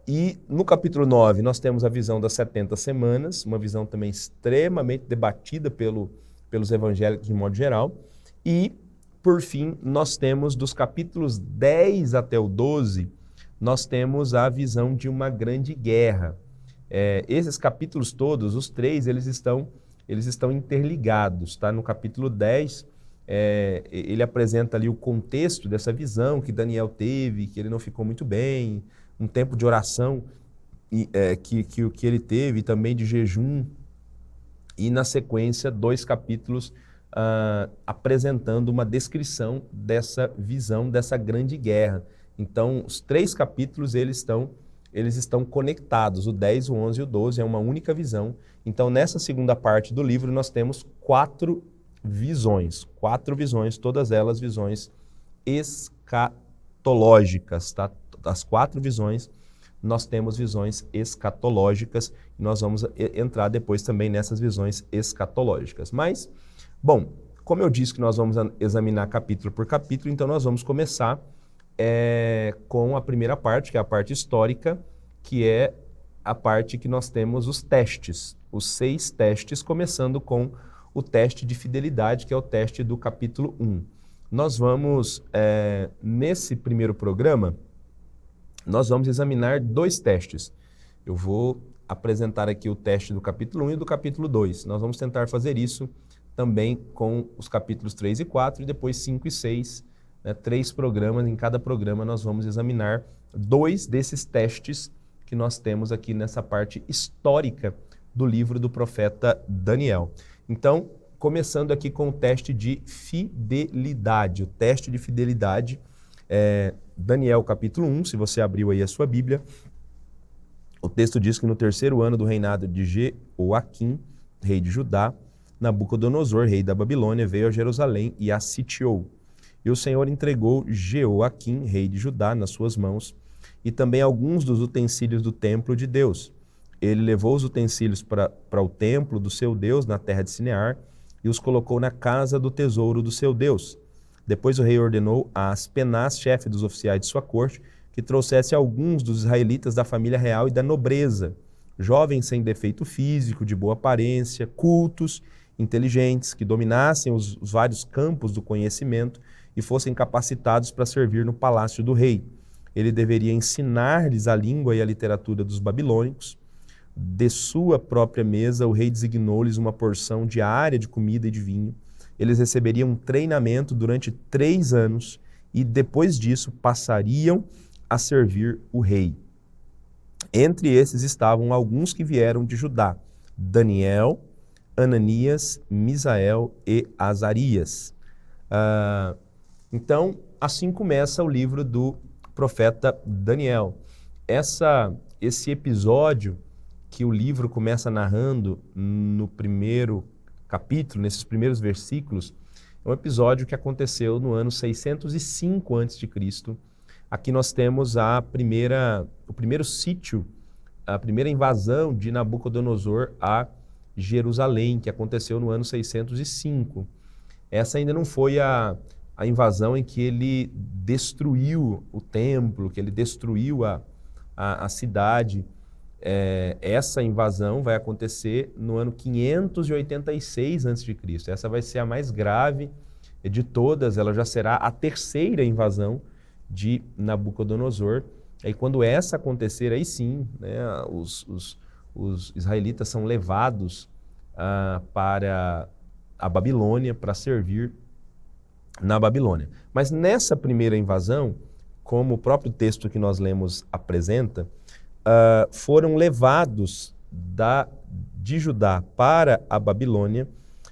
E no capítulo 9 nós temos a visão das 70 semanas, uma visão também extremamente debatida pelos evangélicos de modo geral. E, por fim, nós temos dos capítulos 10 até o 12, nós temos a visão de uma grande guerra. Esses capítulos todos, os 3, eles estão interligados. Tá? No capítulo 10, ele apresenta ali o contexto dessa visão que Daniel teve, que ele não ficou muito bem, um tempo de oração que ele teve, também de jejum, e na sequência 2 capítulos apresentando uma descrição dessa visão, dessa grande guerra. Então, os 3 capítulos eles estão conectados, o 10, o 11 e o 12 é uma única visão. Então, nessa segunda parte do livro, nós temos 4 visões, todas elas visões escatológicas, tá? Das 4 visões, nós temos visões escatológicas, e nós vamos entrar depois também nessas visões escatológicas. Mas, bom, como eu disse que nós vamos examinar capítulo por capítulo, então nós vamos começar com a primeira parte, que é a parte histórica, que é a parte que nós temos os testes, os 6 testes, começando com o teste de fidelidade, que é o teste do capítulo 1. Nós vamos, nesse primeiro programa, nós vamos examinar 2 testes. Eu vou apresentar aqui o teste do capítulo 1 e do capítulo 2. Nós vamos tentar fazer isso também com os capítulos 3 e 4, e depois 5 e 6, 3 programas. Em cada programa nós vamos examinar 2 desses testes que nós temos aqui nessa parte histórica do livro do profeta Daniel. Então, começando aqui com o teste de fidelidade. O teste de fidelidade Daniel capítulo 1, se você abriu aí a sua Bíblia, o texto diz que no 3º ano do reinado de Jeoaquim, rei de Judá, Nabucodonosor, rei da Babilônia, veio a Jerusalém e a sitiou. E o Senhor entregou Jeoaquim, rei de Judá, nas suas mãos, e também alguns dos utensílios do templo de Deus. Ele levou os utensílios para o templo do seu Deus, na terra de Sinear, e os colocou na casa do tesouro do seu Deus. Depois o rei ordenou a Aspenaz, chefe dos oficiais de sua corte, que trouxesse alguns dos israelitas da família real e da nobreza, jovens sem defeito físico, de boa aparência, cultos, inteligentes, que dominassem os vários campos do conhecimento e fossem capacitados para servir no palácio do rei. Ele deveria ensinar-lhes a língua e a literatura dos babilônicos. De sua própria mesa, o rei designou-lhes uma porção diária de comida e de vinho. Eles receberiam um treinamento durante 3 anos e depois disso passariam a servir o rei. Entre esses estavam alguns que vieram de Judá: Daniel, Ananias, Misael e Azarias. Então, assim começa o livro do profeta Daniel. Esse episódio que o livro começa narrando no primeiro capítulo, nesses primeiros versículos, é um episódio que aconteceu no ano 605 a.C. Aqui nós temos o primeiro sítio, a primeira invasão de Nabucodonosor a Jerusalém, que aconteceu no ano 605. Essa ainda não foi a invasão em que ele destruiu o templo, que ele destruiu a cidade. Essa invasão vai acontecer no ano 586 a.C. Essa vai ser a mais grave de todas, ela já será a terceira invasão de Nabucodonosor. E quando essa acontecer, aí sim, né, os israelitas são levados para a Babilônia, para servir na Babilônia. Mas nessa primeira invasão, como o próprio texto que nós lemos apresenta, foram levados de Judá para a Babilônia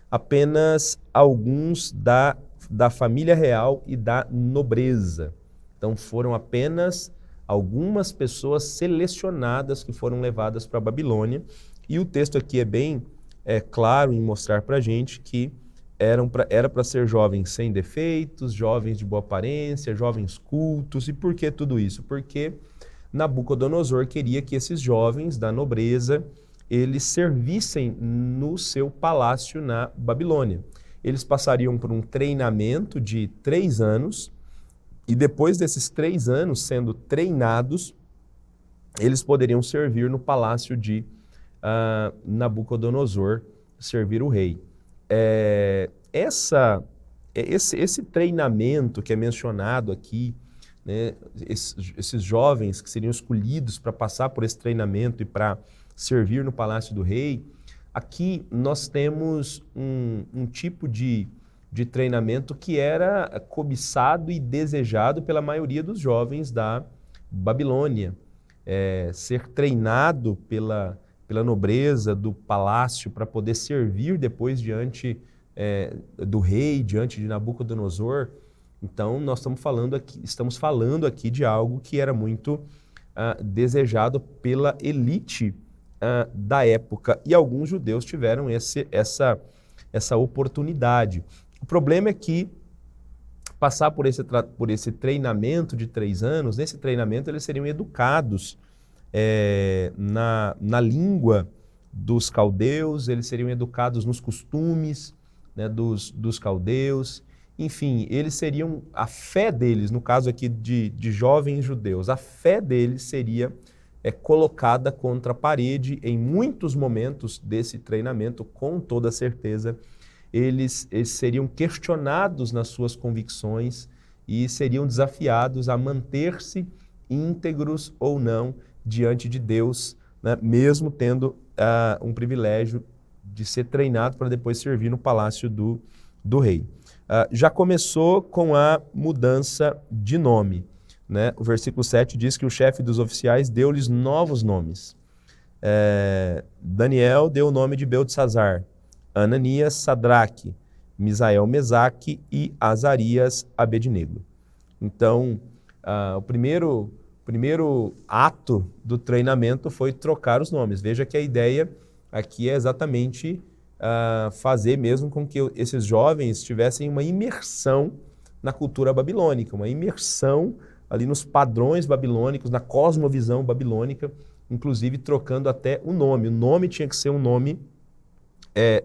apenas alguns da família real e da nobreza. Então foram apenas algumas pessoas selecionadas que foram levadas para a Babilônia. E o texto aqui é bem claro em mostrar para a gente que era para ser jovens sem defeitos, jovens de boa aparência, jovens cultos. E por que tudo isso? Porque Nabucodonosor queria que esses jovens da nobreza, eles servissem no seu palácio na Babilônia. Eles passariam por um treinamento de 3 anos, e depois desses 3 anos sendo treinados, eles poderiam servir no palácio de Nabucodonosor, servir o rei. Esse treinamento que é mencionado aqui, né, esses jovens que seriam escolhidos para passar por esse treinamento e para servir no palácio do rei, aqui nós temos um tipo de treinamento que era cobiçado e desejado pela maioria dos jovens da Babilônia. Ser treinado pela nobreza do palácio para poder servir depois diante do rei, diante de Nabucodonosor. Então, nós estamos falando aqui de algo que era muito desejado pela elite da época, e alguns judeus tiveram essa oportunidade. O problema é que passar por esse treinamento de 3 anos, nesse treinamento eles seriam educados na língua dos caldeus, eles seriam educados nos costumes, né, dos caldeus. Enfim, a fé deles, no caso aqui de jovens judeus, a fé deles seria colocada contra a parede em muitos momentos desse treinamento, com toda certeza. Eles seriam questionados nas suas convicções e seriam desafiados a manter-se íntegros ou não diante de Deus, né, mesmo tendo um privilégio de ser treinado para depois servir no palácio do rei. Já começou com a mudança de nome, né? O versículo 7 diz que o chefe dos oficiais deu-lhes novos nomes. Daniel deu o nome de Beltesazar, Ananias, Sadraque, Misael, Mesaque e Azarias, Abednego. Então, o primeiro ato do treinamento foi trocar os nomes. Veja que a ideia aqui é exatamente fazer mesmo com que esses jovens tivessem uma imersão na cultura babilônica, uma imersão ali nos padrões babilônicos, na cosmovisão babilônica, inclusive trocando até o nome. O nome tinha que ser um nome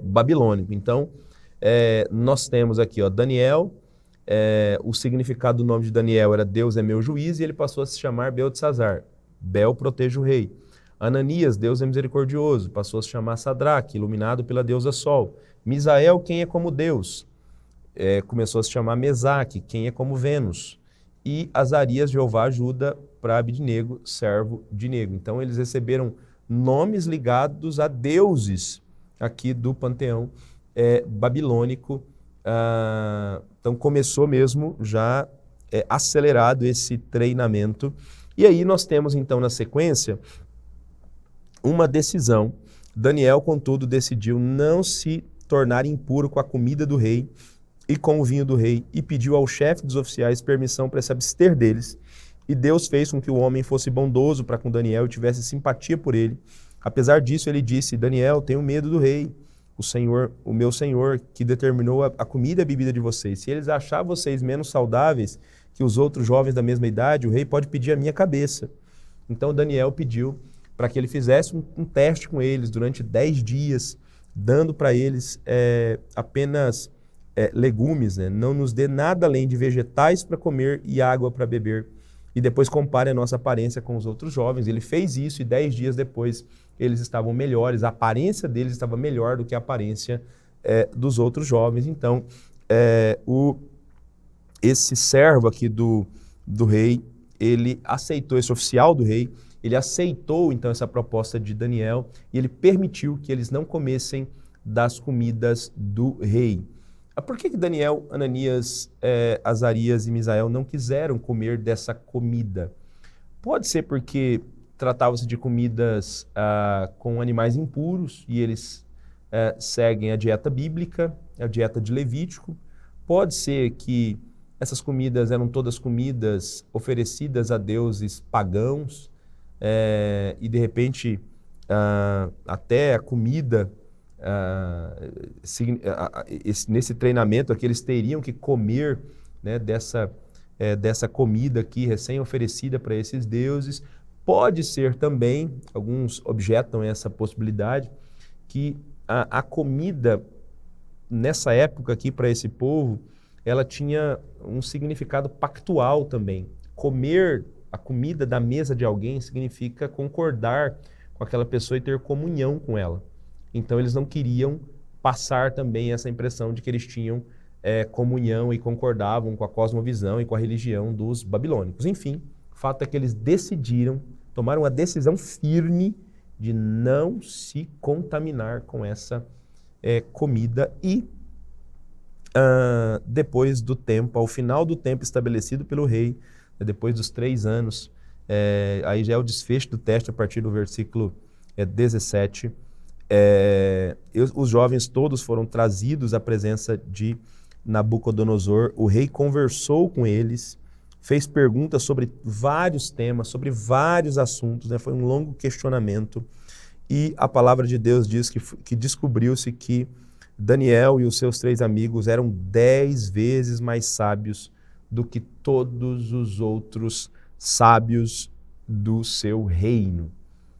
babilônico. Então, nós temos aqui, Daniel, o significado do nome de Daniel era Deus é meu juiz, e ele passou a se chamar Beltesazar, Bel protege o rei. Ananias, Deus é misericordioso, passou a se chamar Sadraque, iluminado pela deusa Sol. Misael, quem é como Deus, começou a se chamar Mesaque, quem é como Vênus. E Azarias, Jeová ajuda, para Abednego, servo de Nego. Então eles receberam nomes ligados a deuses aqui do panteão babilônico. Então começou mesmo já acelerado esse treinamento. E aí nós temos então na sequência uma decisão Daniel, contudo, decidiu não se tornar impuro com a comida do rei e com o vinho do rei, e pediu ao chefe dos oficiais permissão para se abster deles. E Deus fez com que o homem fosse bondoso para com Daniel e tivesse simpatia por ele. Apesar disso, ele disse: Daniel, tenho medo do rei, o meu senhor, que determinou a comida e a bebida de vocês. Se eles achar vocês menos saudáveis que os outros jovens da mesma idade, o rei pode pedir a minha cabeça. Então Daniel pediu para que ele fizesse um teste com eles durante 10 dias, dando para eles apenas legumes, né? Não nos dê nada além de vegetais para comer e água para beber. E depois compare a nossa aparência com os outros jovens. Ele fez isso e 10 dias depois eles estavam melhores, a aparência deles estava melhor do que a aparência dos outros jovens. Então, esse servo aqui do rei, ele aceitou, esse oficial do rei, ele aceitou então essa proposta de Daniel e ele permitiu que eles não comessem das comidas do rei. Por que Daniel, Ananias, Azarias e Misael não quiseram comer dessa comida? Pode ser porque tratava-se de comidas com animais impuros e eles seguem a dieta bíblica, a dieta de Levítico. Pode ser que essas comidas eram todas comidas oferecidas a deuses pagãos e de repente até a comida... nesse treinamento aqui eles teriam que comer, né, dessa comida aqui recém-oferecida para esses deuses. Pode ser também, alguns objetam essa possibilidade, que a comida nessa época aqui para esse povo, ela tinha um significado pactual também. Comer a comida da mesa de alguém significa concordar com aquela pessoa e ter comunhão com ela. Então eles não queriam passar também essa impressão de que eles tinham comunhão e concordavam com a cosmovisão e com a religião dos babilônicos. Enfim, o fato é que eles tomaram a decisão firme de não se contaminar com essa comida e depois do tempo, ao final do tempo estabelecido pelo rei, depois dos 3 anos, aí já é o desfecho do teste a partir do versículo 17, os jovens todos foram trazidos à presença de Nabucodonosor. O rei conversou com eles, fez perguntas sobre vários temas, sobre vários assuntos, né? Foi um longo questionamento e a palavra de Deus diz que descobriu-se que Daniel e os seus 3 amigos eram 10 vezes mais sábios do que todos os outros sábios do seu reino.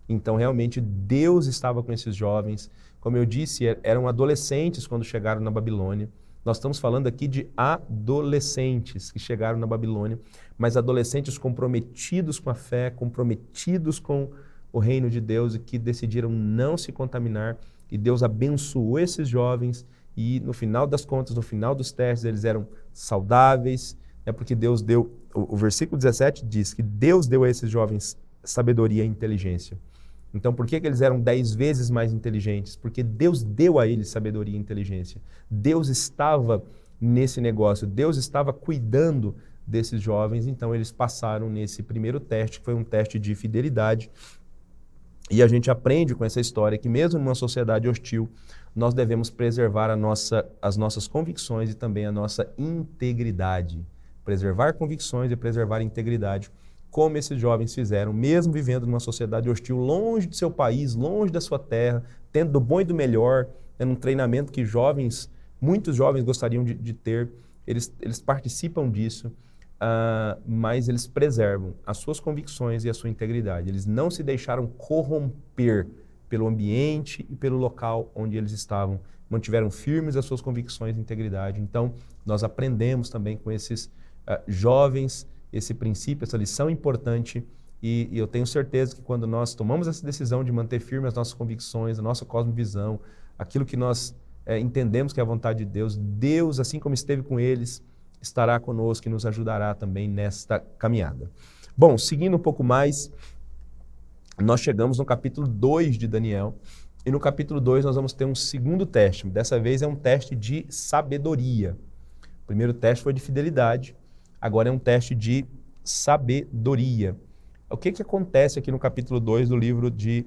Então, realmente, Deus estava com esses jovens. Como eu disse, eram adolescentes quando chegaram na Babilônia. Nós estamos falando aqui de adolescentes que chegaram na Babilônia, mas adolescentes comprometidos com a fé, comprometidos com o reino de Deus e que decidiram não se contaminar. E Deus abençoou esses jovens e, no final das contas, no final dos testes, eles eram saudáveis, porque Deus deu... O versículo 17 diz que Deus deu a esses jovens sabedoria e inteligência. Então, por que eles eram 10 vezes mais inteligentes? Porque Deus deu a eles sabedoria e inteligência. Deus estava nesse negócio, Deus estava cuidando desses jovens, então eles passaram nesse primeiro teste, que foi um teste de fidelidade. E a gente aprende com essa história que mesmo numa sociedade hostil, nós devemos preservar as nossas convicções e também a nossa integridade. Preservar convicções e preservar integridade, como esses jovens fizeram, mesmo vivendo numa sociedade hostil, longe do seu país, longe da sua terra, tendo do bom e do melhor, num treinamento que muitos jovens gostariam de ter, eles participam disso, mas eles preservam as suas convicções e a sua integridade. Eles não se deixaram corromper pelo ambiente e pelo local onde eles estavam, mantiveram firmes as suas convicções e integridade. Então, nós aprendemos também com esses jovens esse princípio, essa lição importante, e eu tenho certeza que quando nós tomamos essa decisão de manter firme as nossas convicções, a nossa cosmovisão, aquilo que nós entendemos que é a vontade de Deus, Deus, assim como esteve com eles, estará conosco e nos ajudará também nesta caminhada. Bom, seguindo um pouco mais, nós chegamos no capítulo 2 de Daniel, e no capítulo 2 nós vamos ter um segundo teste, dessa vez é um teste de sabedoria. O primeiro teste foi de fidelidade, agora é um teste de sabedoria. O que acontece aqui no capítulo 2 do livro de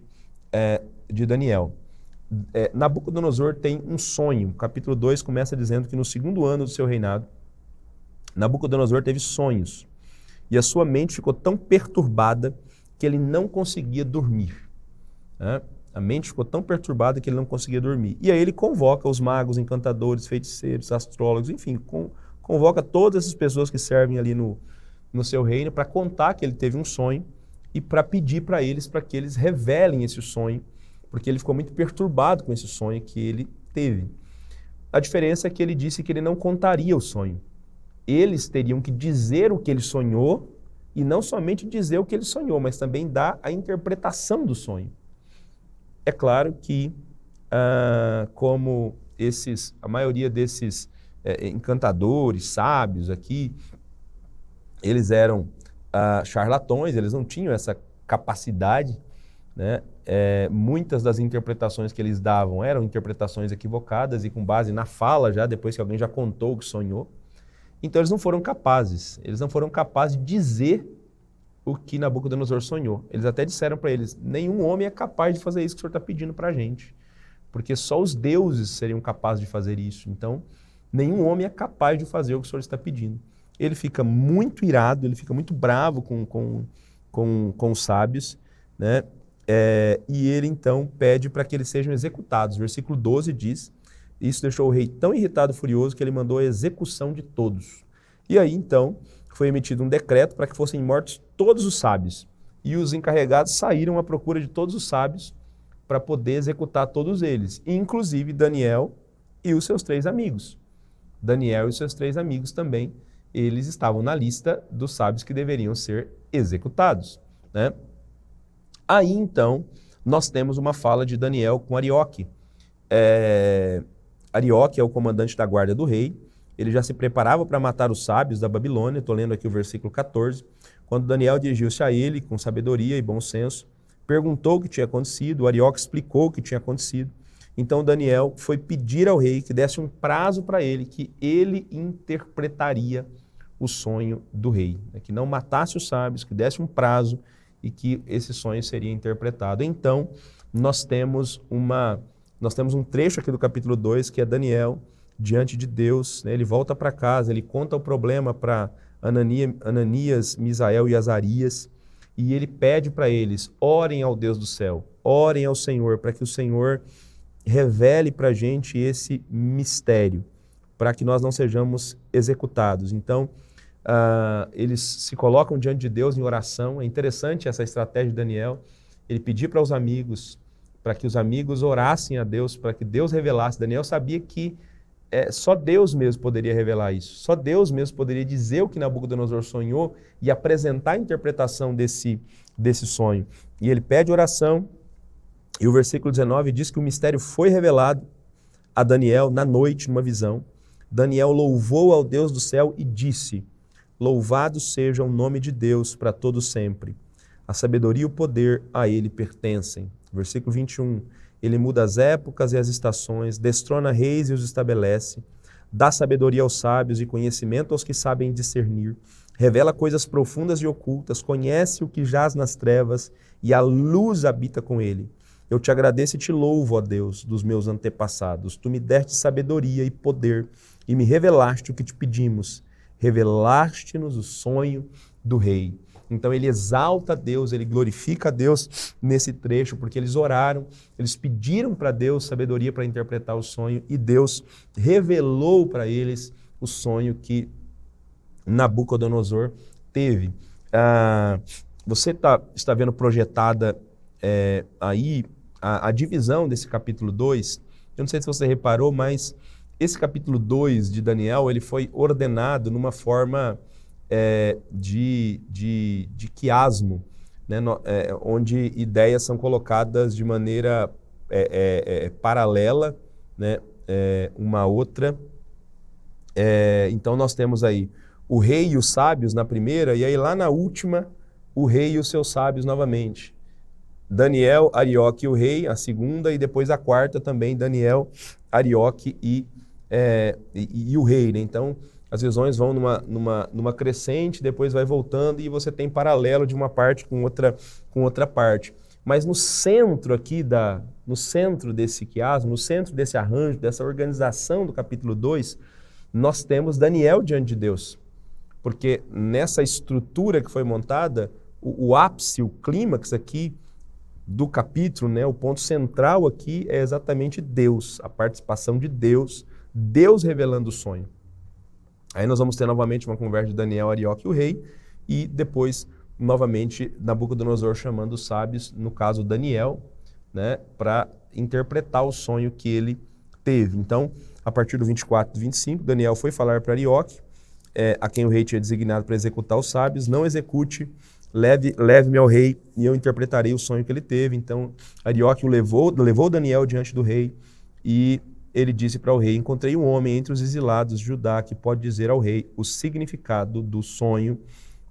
Daniel? Nabucodonosor tem um sonho. O capítulo 2 começa dizendo que no segundo ano do seu reinado, Nabucodonosor teve sonhos. E a sua mente ficou tão perturbada que ele não conseguia dormir. Né? A mente ficou tão perturbada que ele não conseguia dormir. E aí ele convoca os magos, encantadores, feiticeiros, astrólogos, enfim, convoca todas essas pessoas que servem ali no seu reino para contar que ele teve um sonho e para pedir para que eles revelem esse sonho, porque ele ficou muito perturbado com esse sonho que ele teve. A diferença é que ele disse que ele não contaria o sonho. Eles teriam que dizer o que ele sonhou, e não somente dizer o que ele sonhou, mas também dar a interpretação do sonho. É claro que, como a maioria desses encantadores, sábios aqui, eles eram charlatões, eles não tinham essa capacidade, né? Muitas das interpretações que eles davam eram interpretações equivocadas e com base na fala já, depois que alguém já contou o que sonhou. Então eles não foram capazes de dizer o que Nabucodonosor sonhou. Eles até disseram para eles, nenhum homem é capaz de fazer isso que o senhor está pedindo para a gente, porque só os deuses seriam capazes de fazer isso. Então, nenhum homem é capaz de fazer o que o senhor está pedindo. Ele fica muito irado, ele fica muito bravo com os sábios, né? E ele então pede para que eles sejam executados. Versículo 12 diz, isso deixou o rei tão irritado e furioso que ele mandou a execução de todos. E aí então foi emitido um decreto para que fossem mortos todos os sábios. E os encarregados saíram à procura de todos os sábios para poder executar todos eles, inclusive Daniel e os seus 3 amigos. Daniel e os seus 3 amigos também, eles estavam na lista dos sábios que deveriam ser executados, né? Aí, então, nós temos uma fala de Daniel com Arioque. Arioque é o comandante da guarda do rei. Ele já se preparava para matar os sábios da Babilônia. Estou lendo aqui o versículo 14. Quando Daniel dirigiu-se a ele, com sabedoria e bom senso, perguntou o que tinha acontecido. Arioque explicou o que tinha acontecido. Então, Daniel foi pedir ao rei que desse um prazo para ele, que ele interpretaria o sonho do rei. Que não matasse os sábios, que desse um prazo e que esse sonho seria interpretado. Então, nós temos um trecho aqui do capítulo 2, que é Daniel diante de Deus, né? Ele volta para casa, ele conta o problema para Ananias, Misael e Azarias, e ele pede para eles, orem ao Deus do céu, orem ao Senhor, para que o Senhor revele para a gente esse mistério, para que nós não sejamos executados. Então, eles se colocam diante de Deus em oração. É interessante essa estratégia de Daniel. Ele pediu para os amigos, para que os amigos orassem a Deus, para que Deus revelasse. Daniel sabia que só Deus mesmo poderia revelar isso. Só Deus mesmo poderia dizer o que Nabucodonosor sonhou e apresentar a interpretação desse sonho. E ele pede oração, e o versículo 19 diz que o mistério foi revelado a Daniel na noite, numa visão. Daniel louvou ao Deus do céu e disse, louvado seja o nome de Deus para todo sempre. A sabedoria e o poder a ele pertencem. Versículo 21. Ele muda as épocas e as estações, destrona reis e os estabelece, dá sabedoria aos sábios e conhecimento aos que sabem discernir, revela coisas profundas e ocultas, conhece o que jaz nas trevas e a luz habita com ele. Eu te agradeço e te louvo, ó Deus, dos meus antepassados. Tu me deste sabedoria e poder e me revelaste o que te pedimos. Revelaste-nos o sonho do rei. Então ele exalta a Deus, ele glorifica a Deus nesse trecho, porque eles oraram, eles pediram para Deus sabedoria para interpretar o sonho e Deus revelou para eles o sonho que Nabucodonosor teve. Você está vendo projetada aí a divisão desse capítulo 2. Eu não sei se você reparou, mas esse capítulo 2 de Daniel, ele foi ordenado numa forma de quiasmo, né? Onde ideias são colocadas de maneira paralela, né? Uma outra. Então nós temos aí o rei e os sábios na primeira, e aí lá na última, o rei e os seus sábios novamente. Daniel, Arioque e o rei, a segunda, e depois a quarta também, Daniel, Arioque e o rei, né? Então, as visões vão numa crescente, depois vai voltando e você tem paralelo de uma parte com outra parte. Mas no centro aqui, no centro desse quiasmo, no centro desse arranjo, dessa organização do capítulo 2, nós temos Daniel diante de Deus. Porque nessa estrutura que foi montada, o ápice, o clímax aqui do capítulo, né, o ponto central aqui é exatamente Deus, a participação de Deus, Deus revelando o sonho. Aí nós vamos ter novamente uma conversa de Daniel, Arioque e o rei, e depois, novamente, Nabucodonosor chamando os sábios, no caso Daniel, né, para interpretar o sonho que ele teve. Então, a partir do 24 e 25, Daniel foi falar para Arioque, a quem o rei tinha designado para executar os sábios, não execute, leve-me ao rei e eu interpretarei o sonho que ele teve. Então, Arioque levou Daniel diante do rei e ele disse para o rei, encontrei um homem entre os exilados de Judá que pode dizer ao rei o significado do sonho.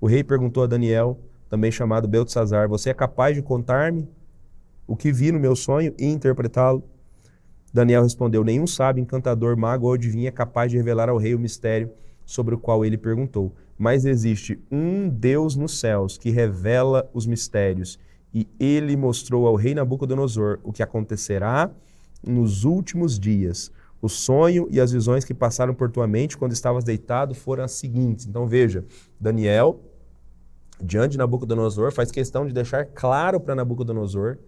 O rei perguntou a Daniel, também chamado Beltesazar, você é capaz de contar-me o que vi no meu sonho e interpretá-lo? Daniel respondeu, nenhum sábio, encantador, mago ou adivinho é capaz de revelar ao rei o mistério sobre o qual ele perguntou. Mas existe um Deus nos céus que revela os mistérios e ele mostrou ao rei Nabucodonosor o que acontecerá nos últimos dias. O sonho e as visões que passaram por tua mente quando estavas deitado foram as seguintes. Então veja, Daniel, diante de Nabucodonosor, faz questão de deixar claro para Nabucodonosor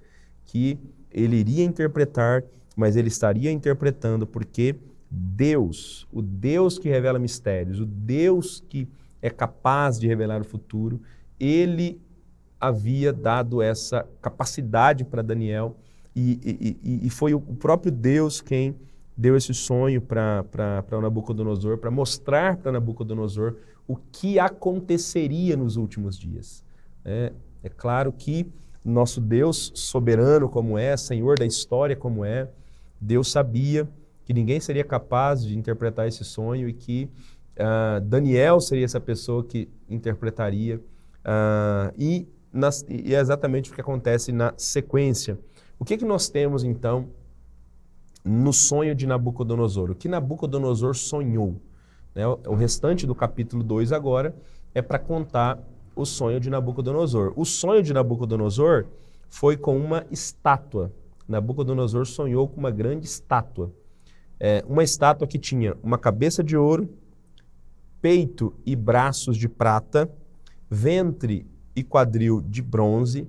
que ele iria interpretar, mas ele estaria interpretando porque Deus, o Deus que revela mistérios, o Deus que é capaz de revelar o futuro, ele havia dado essa capacidade para Daniel e foi o próprio Deus quem deu esse sonho para Nabucodonosor, para mostrar para Nabucodonosor o que aconteceria nos últimos dias. É claro que nosso Deus soberano como é, Senhor da história como é, Deus sabia que ninguém seria capaz de interpretar esse sonho e que Daniel seria essa pessoa que interpretaria. E é exatamente o que acontece na sequência. O que nós temos, então, no sonho de Nabucodonosor? O que Nabucodonosor sonhou? Né? O restante do capítulo 2 agora é para contar o sonho de Nabucodonosor. O sonho de Nabucodonosor foi com uma estátua. Nabucodonosor sonhou com uma grande estátua. Uma estátua que tinha uma cabeça de ouro, peito e braços de prata, ventre e quadril de bronze,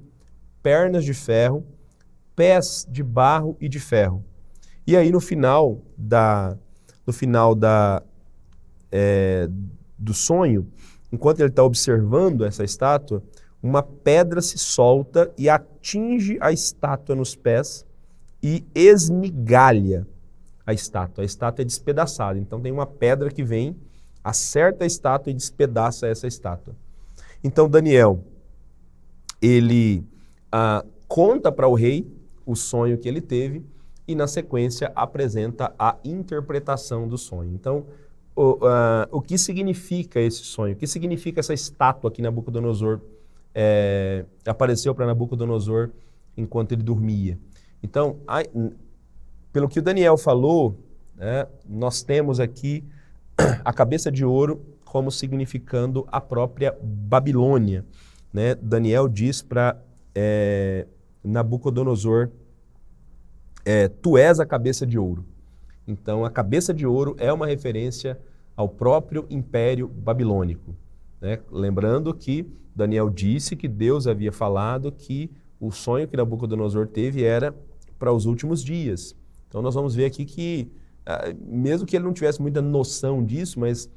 pernas de ferro, pés de barro e de ferro. E aí no final do sonho, enquanto ele está observando essa estátua, uma pedra se solta e atinge a estátua nos pés e esmigalha a estátua. A estátua é despedaçada. Então tem uma pedra que vem, acerta a estátua e despedaça essa estátua. Então Daniel, ele conta para o rei o sonho que ele teve e na sequência apresenta a interpretação do sonho. Então, o que significa esse sonho? O que significa essa estátua que Nabucodonosor apareceu para Nabucodonosor enquanto ele dormia? Então, pelo que o Daniel falou, nós temos aqui a cabeça de ouro como significando a própria Babilônia. Né? Daniel diz para Nabucodonosor, tu és a cabeça de ouro. Então, a cabeça de ouro é uma referência ao próprio Império Babilônico. Né? Lembrando que Daniel disse que Deus havia falado que o sonho que Nabucodonosor teve era para os últimos dias. Então, nós vamos ver aqui que, mesmo que ele não tivesse muita noção disso, mas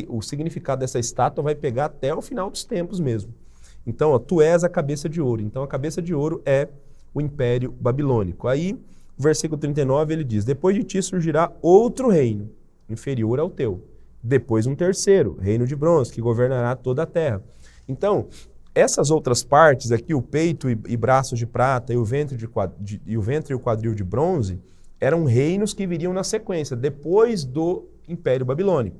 o significado dessa estátua vai pegar até o final dos tempos mesmo. Então, tu és a cabeça de ouro. Então, a cabeça de ouro é o Império Babilônico. Aí, o versículo 39, ele diz, depois de ti surgirá outro reino, inferior ao teu. Depois um terceiro, reino de bronze, que governará toda a terra. Então, essas outras partes aqui, o peito e braços de prata e o ventre e o quadril de bronze, eram reinos que viriam na sequência, depois do Império Babilônico.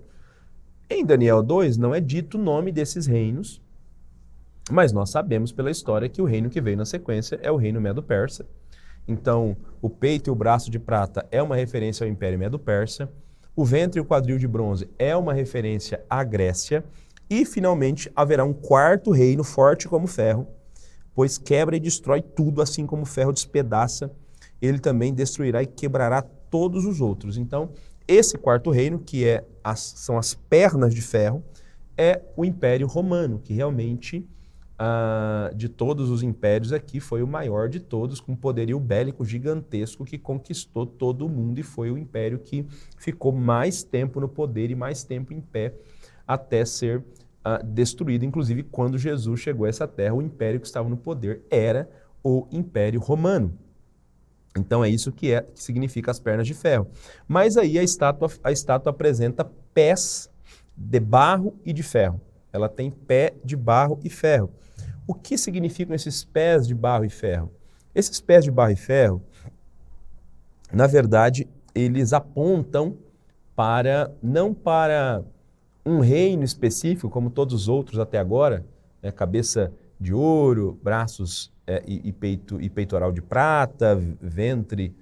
Em Daniel 2 não é dito o nome desses reinos, mas nós sabemos pela história que o reino que veio na sequência é o reino Medo-Persa. Então, o peito e o braço de prata é uma referência ao Império Medo-Persa, o ventre e o quadril de bronze é uma referência à Grécia, e finalmente haverá um quarto reino forte como ferro, pois quebra e destrói tudo, assim como o ferro despedaça, ele também destruirá e quebrará todos os outros. Então, esse quarto reino, que são as pernas de ferro, é o Império Romano, que realmente, de todos os impérios aqui, foi o maior de todos, com poderio bélico gigantesco, que conquistou todo o mundo e foi o império que ficou mais tempo no poder e mais tempo em pé, até ser destruído. Inclusive, quando Jesus chegou a essa terra, o império que estava no poder era o Império Romano. Então é isso que significa as pernas de ferro. Mas aí a estátua apresenta pés de barro e de ferro. Ela tem pé de barro e ferro. O que significam esses pés de barro e ferro? Esses pés de barro e ferro, na verdade, eles apontam não para um reino específico, como todos os outros até agora, né? Cabeça de ouro, braços e peitoral de prata, ventre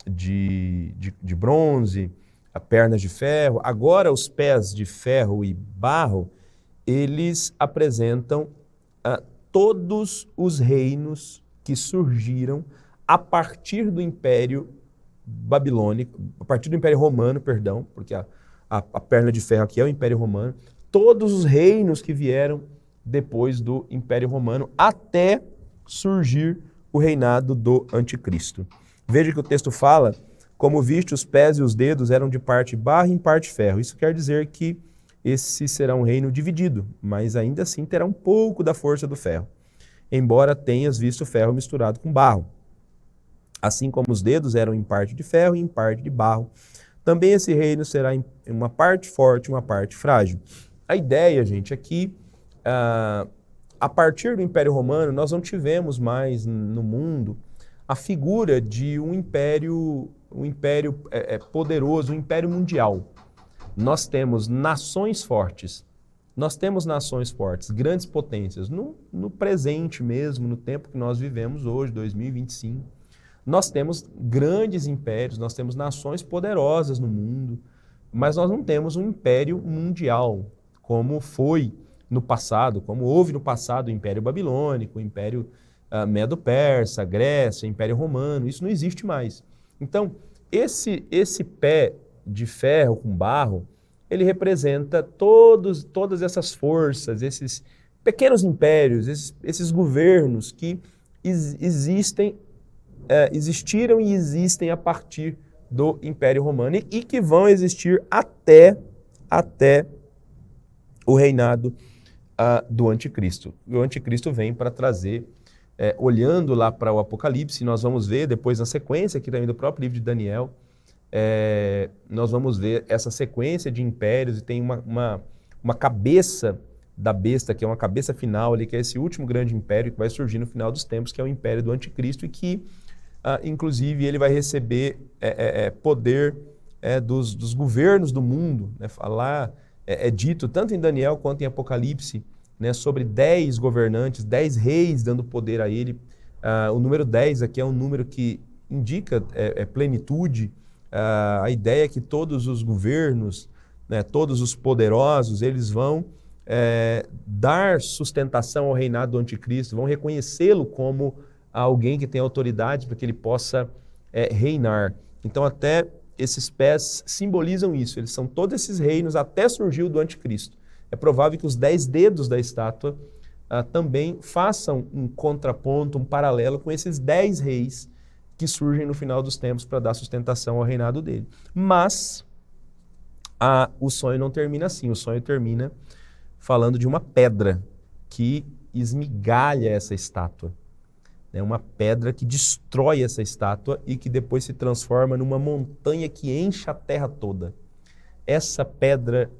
de bronze, pernas de ferro. Agora os pés de ferro e barro, eles apresentam todos os reinos que surgiram a partir do Império Babilônico, a partir do Império Romano, perdão, porque a perna de ferro aqui é o Império Romano, todos os reinos que vieram depois do Império Romano, até surgir o reinado do Anticristo. Veja que o texto fala, como viste, os pés e os dedos eram de parte barro e em parte ferro. Isso quer dizer que esse será um reino dividido, mas ainda assim terá um pouco da força do ferro, embora tenhas visto ferro misturado com barro. Assim como os dedos eram em parte de ferro e em parte de barro, também esse reino será em uma parte forte e uma parte frágil. A ideia, gente, é que a partir do Império Romano, nós não tivemos mais no mundo a figura de um império poderoso, um império mundial. Nós temos nações fortes, grandes potências, no presente mesmo, no tempo que nós vivemos hoje, 2025. Nós temos grandes impérios, nós temos nações poderosas no mundo, mas nós não temos um império mundial, como foi no passado, como houve no passado o Império Babilônico, o Império Medo-Persa, Grécia, o Império Romano. Isso não existe mais. Então, esse pé de ferro com barro, ele representa todas essas forças, esses pequenos impérios, esses governos que existiram e existem a partir do Império Romano e que vão existir até o reinado do Anticristo. O Anticristo vem para trazer, olhando lá para o Apocalipse, nós vamos ver depois na sequência aqui também do próprio livro de Daniel, nós vamos ver essa sequência de impérios e tem uma cabeça da besta, que é uma cabeça final ali, que é esse último grande império que vai surgir no final dos tempos, que é o império do Anticristo e que, inclusive, ele vai receber poder dos governos do mundo, né? Falar, é dito tanto em Daniel quanto em Apocalipse, né, sobre 10 governantes, 10 reis dando poder a ele. O número 10 aqui é um número que indica plenitude. A ideia é que todos os governos, né, todos os poderosos, eles vão dar sustentação ao reinado do Anticristo, vão reconhecê-lo como alguém que tem autoridade para que ele possa reinar. Então até esses pés simbolizam isso, eles são todos esses reinos até surgir o do Anticristo. É provável que os 10 dedos da estátua também façam um contraponto, um paralelo com esses 10 reis que surgem no final dos tempos para dar sustentação ao reinado dele. Mas o sonho não termina assim, o sonho termina falando de uma pedra que esmigalha essa estátua. É uma pedra que destrói essa estátua e que depois se transforma numa montanha que enche a terra toda. Essa pedra,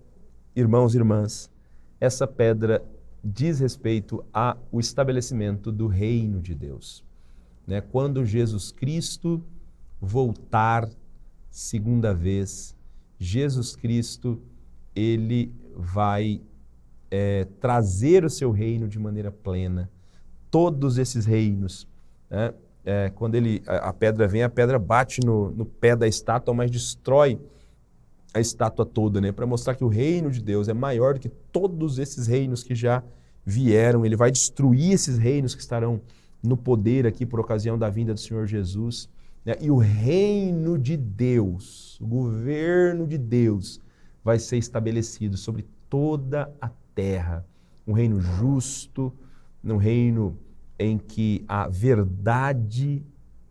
irmãos e irmãs, essa pedra diz respeito ao estabelecimento do reino de Deus. Né? Quando Jesus Cristo voltar segunda vez, Jesus Cristo, ele vai trazer o seu reino de maneira plena. Todos esses reinos, né? Quando a pedra vem, a pedra bate no pé da estátua, mas destrói a estátua toda, né? Para mostrar que o reino de Deus é maior do que todos esses reinos que já vieram, ele vai destruir esses reinos que estarão no poder aqui por ocasião da vinda do Senhor Jesus, né? E o reino de Deus, o governo de Deus vai ser estabelecido sobre toda a terra. Um reino justo, um reino em que a verdade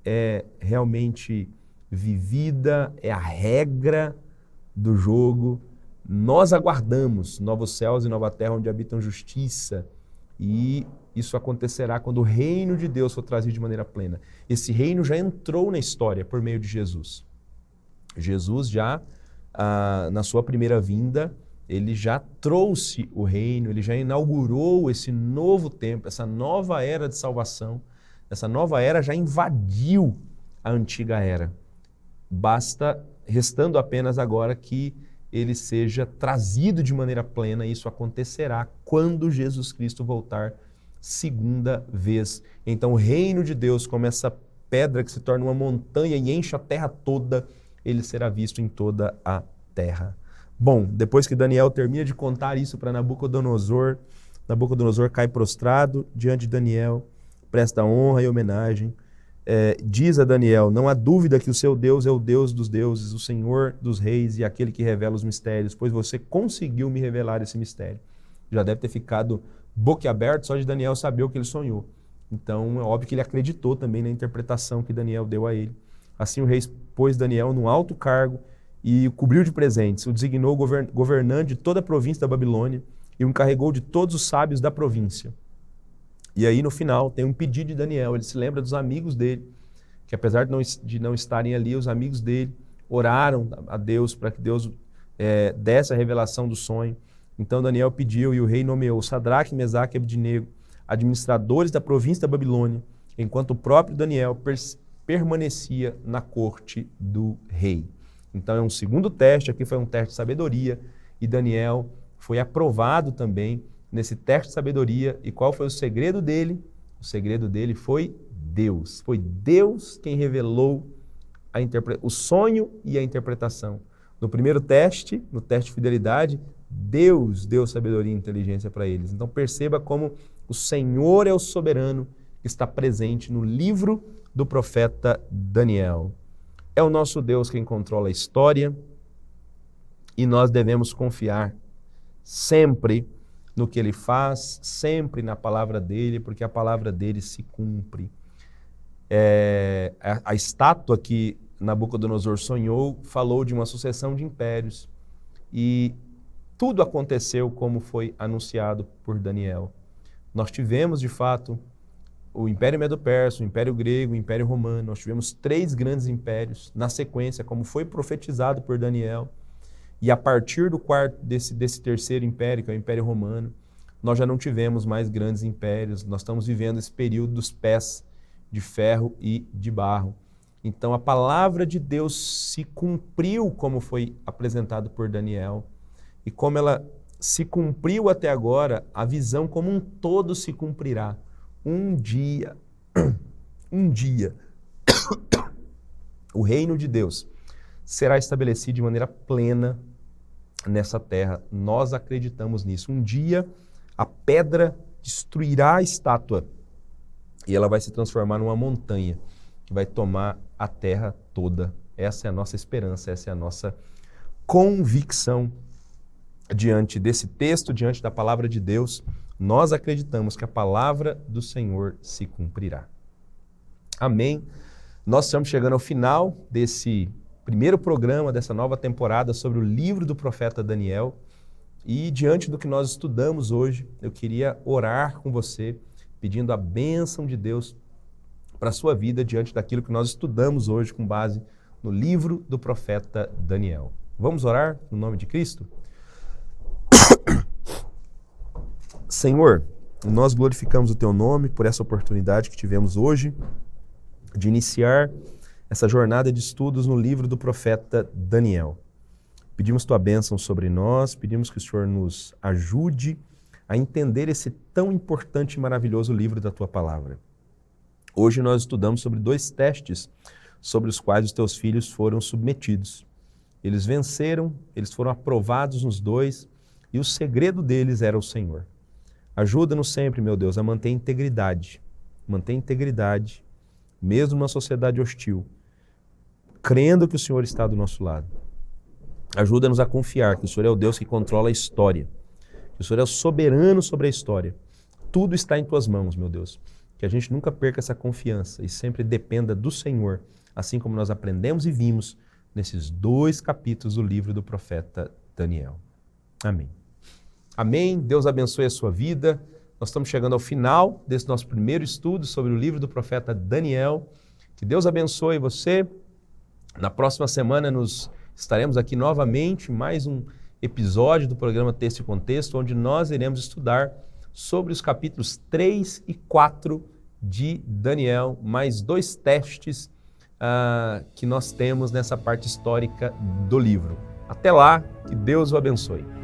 é realmente vivida, é a regra do jogo. Nós aguardamos novos céus e nova terra onde habitam justiça, e isso acontecerá quando o reino de Deus for trazido de maneira plena. Esse reino já entrou na história por meio de Jesus. Jesus já, na sua primeira vinda, ele já trouxe o reino, ele já inaugurou esse novo tempo, essa nova era de salvação. Essa nova era já invadiu a antiga era. Restando apenas agora que ele seja trazido de maneira plena, e isso acontecerá quando Jesus Cristo voltar segunda vez. Então o reino de Deus, como essa pedra que se torna uma montanha e enche a terra toda, ele será visto em toda a terra. Bom, depois que Daniel termina de contar isso para Nabucodonosor, Nabucodonosor cai prostrado diante de Daniel, presta honra e homenagem. Diz a Daniel: não há dúvida que o seu Deus é o Deus dos deuses, o Senhor dos reis e aquele que revela os mistérios, pois você conseguiu me revelar esse mistério. Já deve ter ficado boquiaberto só de Daniel saber o que ele sonhou. Então é óbvio que ele acreditou também na interpretação que Daniel deu a ele. Assim o rei pôs Daniel num alto cargo e o cobriu de presentes, o designou governante de toda a província da Babilônia e o encarregou de todos os sábios da província. E aí no final tem um pedido de Daniel, ele se lembra dos amigos dele, que apesar de não estarem ali, os amigos dele oraram a Deus para que Deus desse a revelação do sonho. Então Daniel pediu e o rei nomeou Sadraque, Mesaque e Abednego, administradores da província da Babilônia, enquanto o próprio Daniel permanecia na corte do rei. Então é um segundo teste, aqui foi um teste de sabedoria, e Daniel foi aprovado também nesse teste de sabedoria. E qual foi o segredo dele? O segredo dele foi Deus. Foi Deus quem revelou o sonho e a interpretação. No primeiro teste, no teste de fidelidade, Deus deu sabedoria e inteligência para eles. Então perceba como o Senhor é o soberano que está presente no livro do profeta Daniel. É o nosso Deus quem controla a história e nós devemos confiar sempre no que ele faz, sempre na palavra dele, porque a palavra dele se cumpre. A estátua que Nabucodonosor sonhou falou de uma sucessão de impérios e tudo aconteceu como foi anunciado por Daniel. Nós tivemos, de fato, o Império Medo-Persa, o Império Grego, o Império Romano. Nós tivemos 3 grandes impérios na sequência, como foi profetizado por Daniel. E a partir desse terceiro império, que é o Império Romano, nós já não tivemos mais grandes impérios. Nós estamos vivendo esse período dos pés de ferro e de barro. Então a palavra de Deus se cumpriu como foi apresentado por Daniel. E como ela se cumpriu até agora, a visão como um todo se cumprirá. Um dia, o reino de Deus será estabelecido de maneira plena nessa terra. Nós acreditamos nisso. Um dia a pedra destruirá a estátua e ela vai se transformar numa montanha que vai tomar a terra toda. Essa é a nossa esperança, essa é a nossa convicção diante desse texto, diante da palavra de Deus. Nós acreditamos que a palavra do Senhor se cumprirá. Amém. Nós estamos chegando ao final desse primeiro programa, dessa nova temporada sobre o livro do profeta Daniel. E diante do que nós estudamos hoje, eu queria orar com você, pedindo a bênção de Deus para a sua vida diante daquilo que nós estudamos hoje com base no livro do profeta Daniel. Vamos orar no nome de Cristo? Senhor, nós glorificamos o Teu nome por essa oportunidade que tivemos hoje de iniciar essa jornada de estudos no livro do profeta Daniel. Pedimos Tua bênção sobre nós, pedimos que o Senhor nos ajude a entender esse tão importante e maravilhoso livro da Tua palavra. Hoje nós estudamos sobre 2 testes sobre os quais os Teus filhos foram submetidos. Eles venceram, eles foram aprovados nos 2 e o segredo deles era o Senhor. Ajuda-nos sempre, meu Deus, a manter integridade, mesmo numa sociedade hostil, crendo que o Senhor está do nosso lado. Ajuda-nos a confiar que o Senhor é o Deus que controla a história, que o Senhor é o soberano sobre a história. Tudo está em tuas mãos, meu Deus. Que a gente nunca perca essa confiança e sempre dependa do Senhor, assim como nós aprendemos e vimos nesses 2 capítulos do livro do profeta Daniel. Amém. Amém. Deus abençoe a sua vida. Nós estamos chegando ao final desse nosso primeiro estudo sobre o livro do profeta Daniel. Que Deus abençoe você. Na próxima semana estaremos aqui novamente, mais um episódio do programa Texto e Contexto, onde nós iremos estudar sobre os capítulos 3 e 4 de Daniel, mais 2 testes que nós temos nessa parte histórica do livro. Até lá, que Deus o abençoe.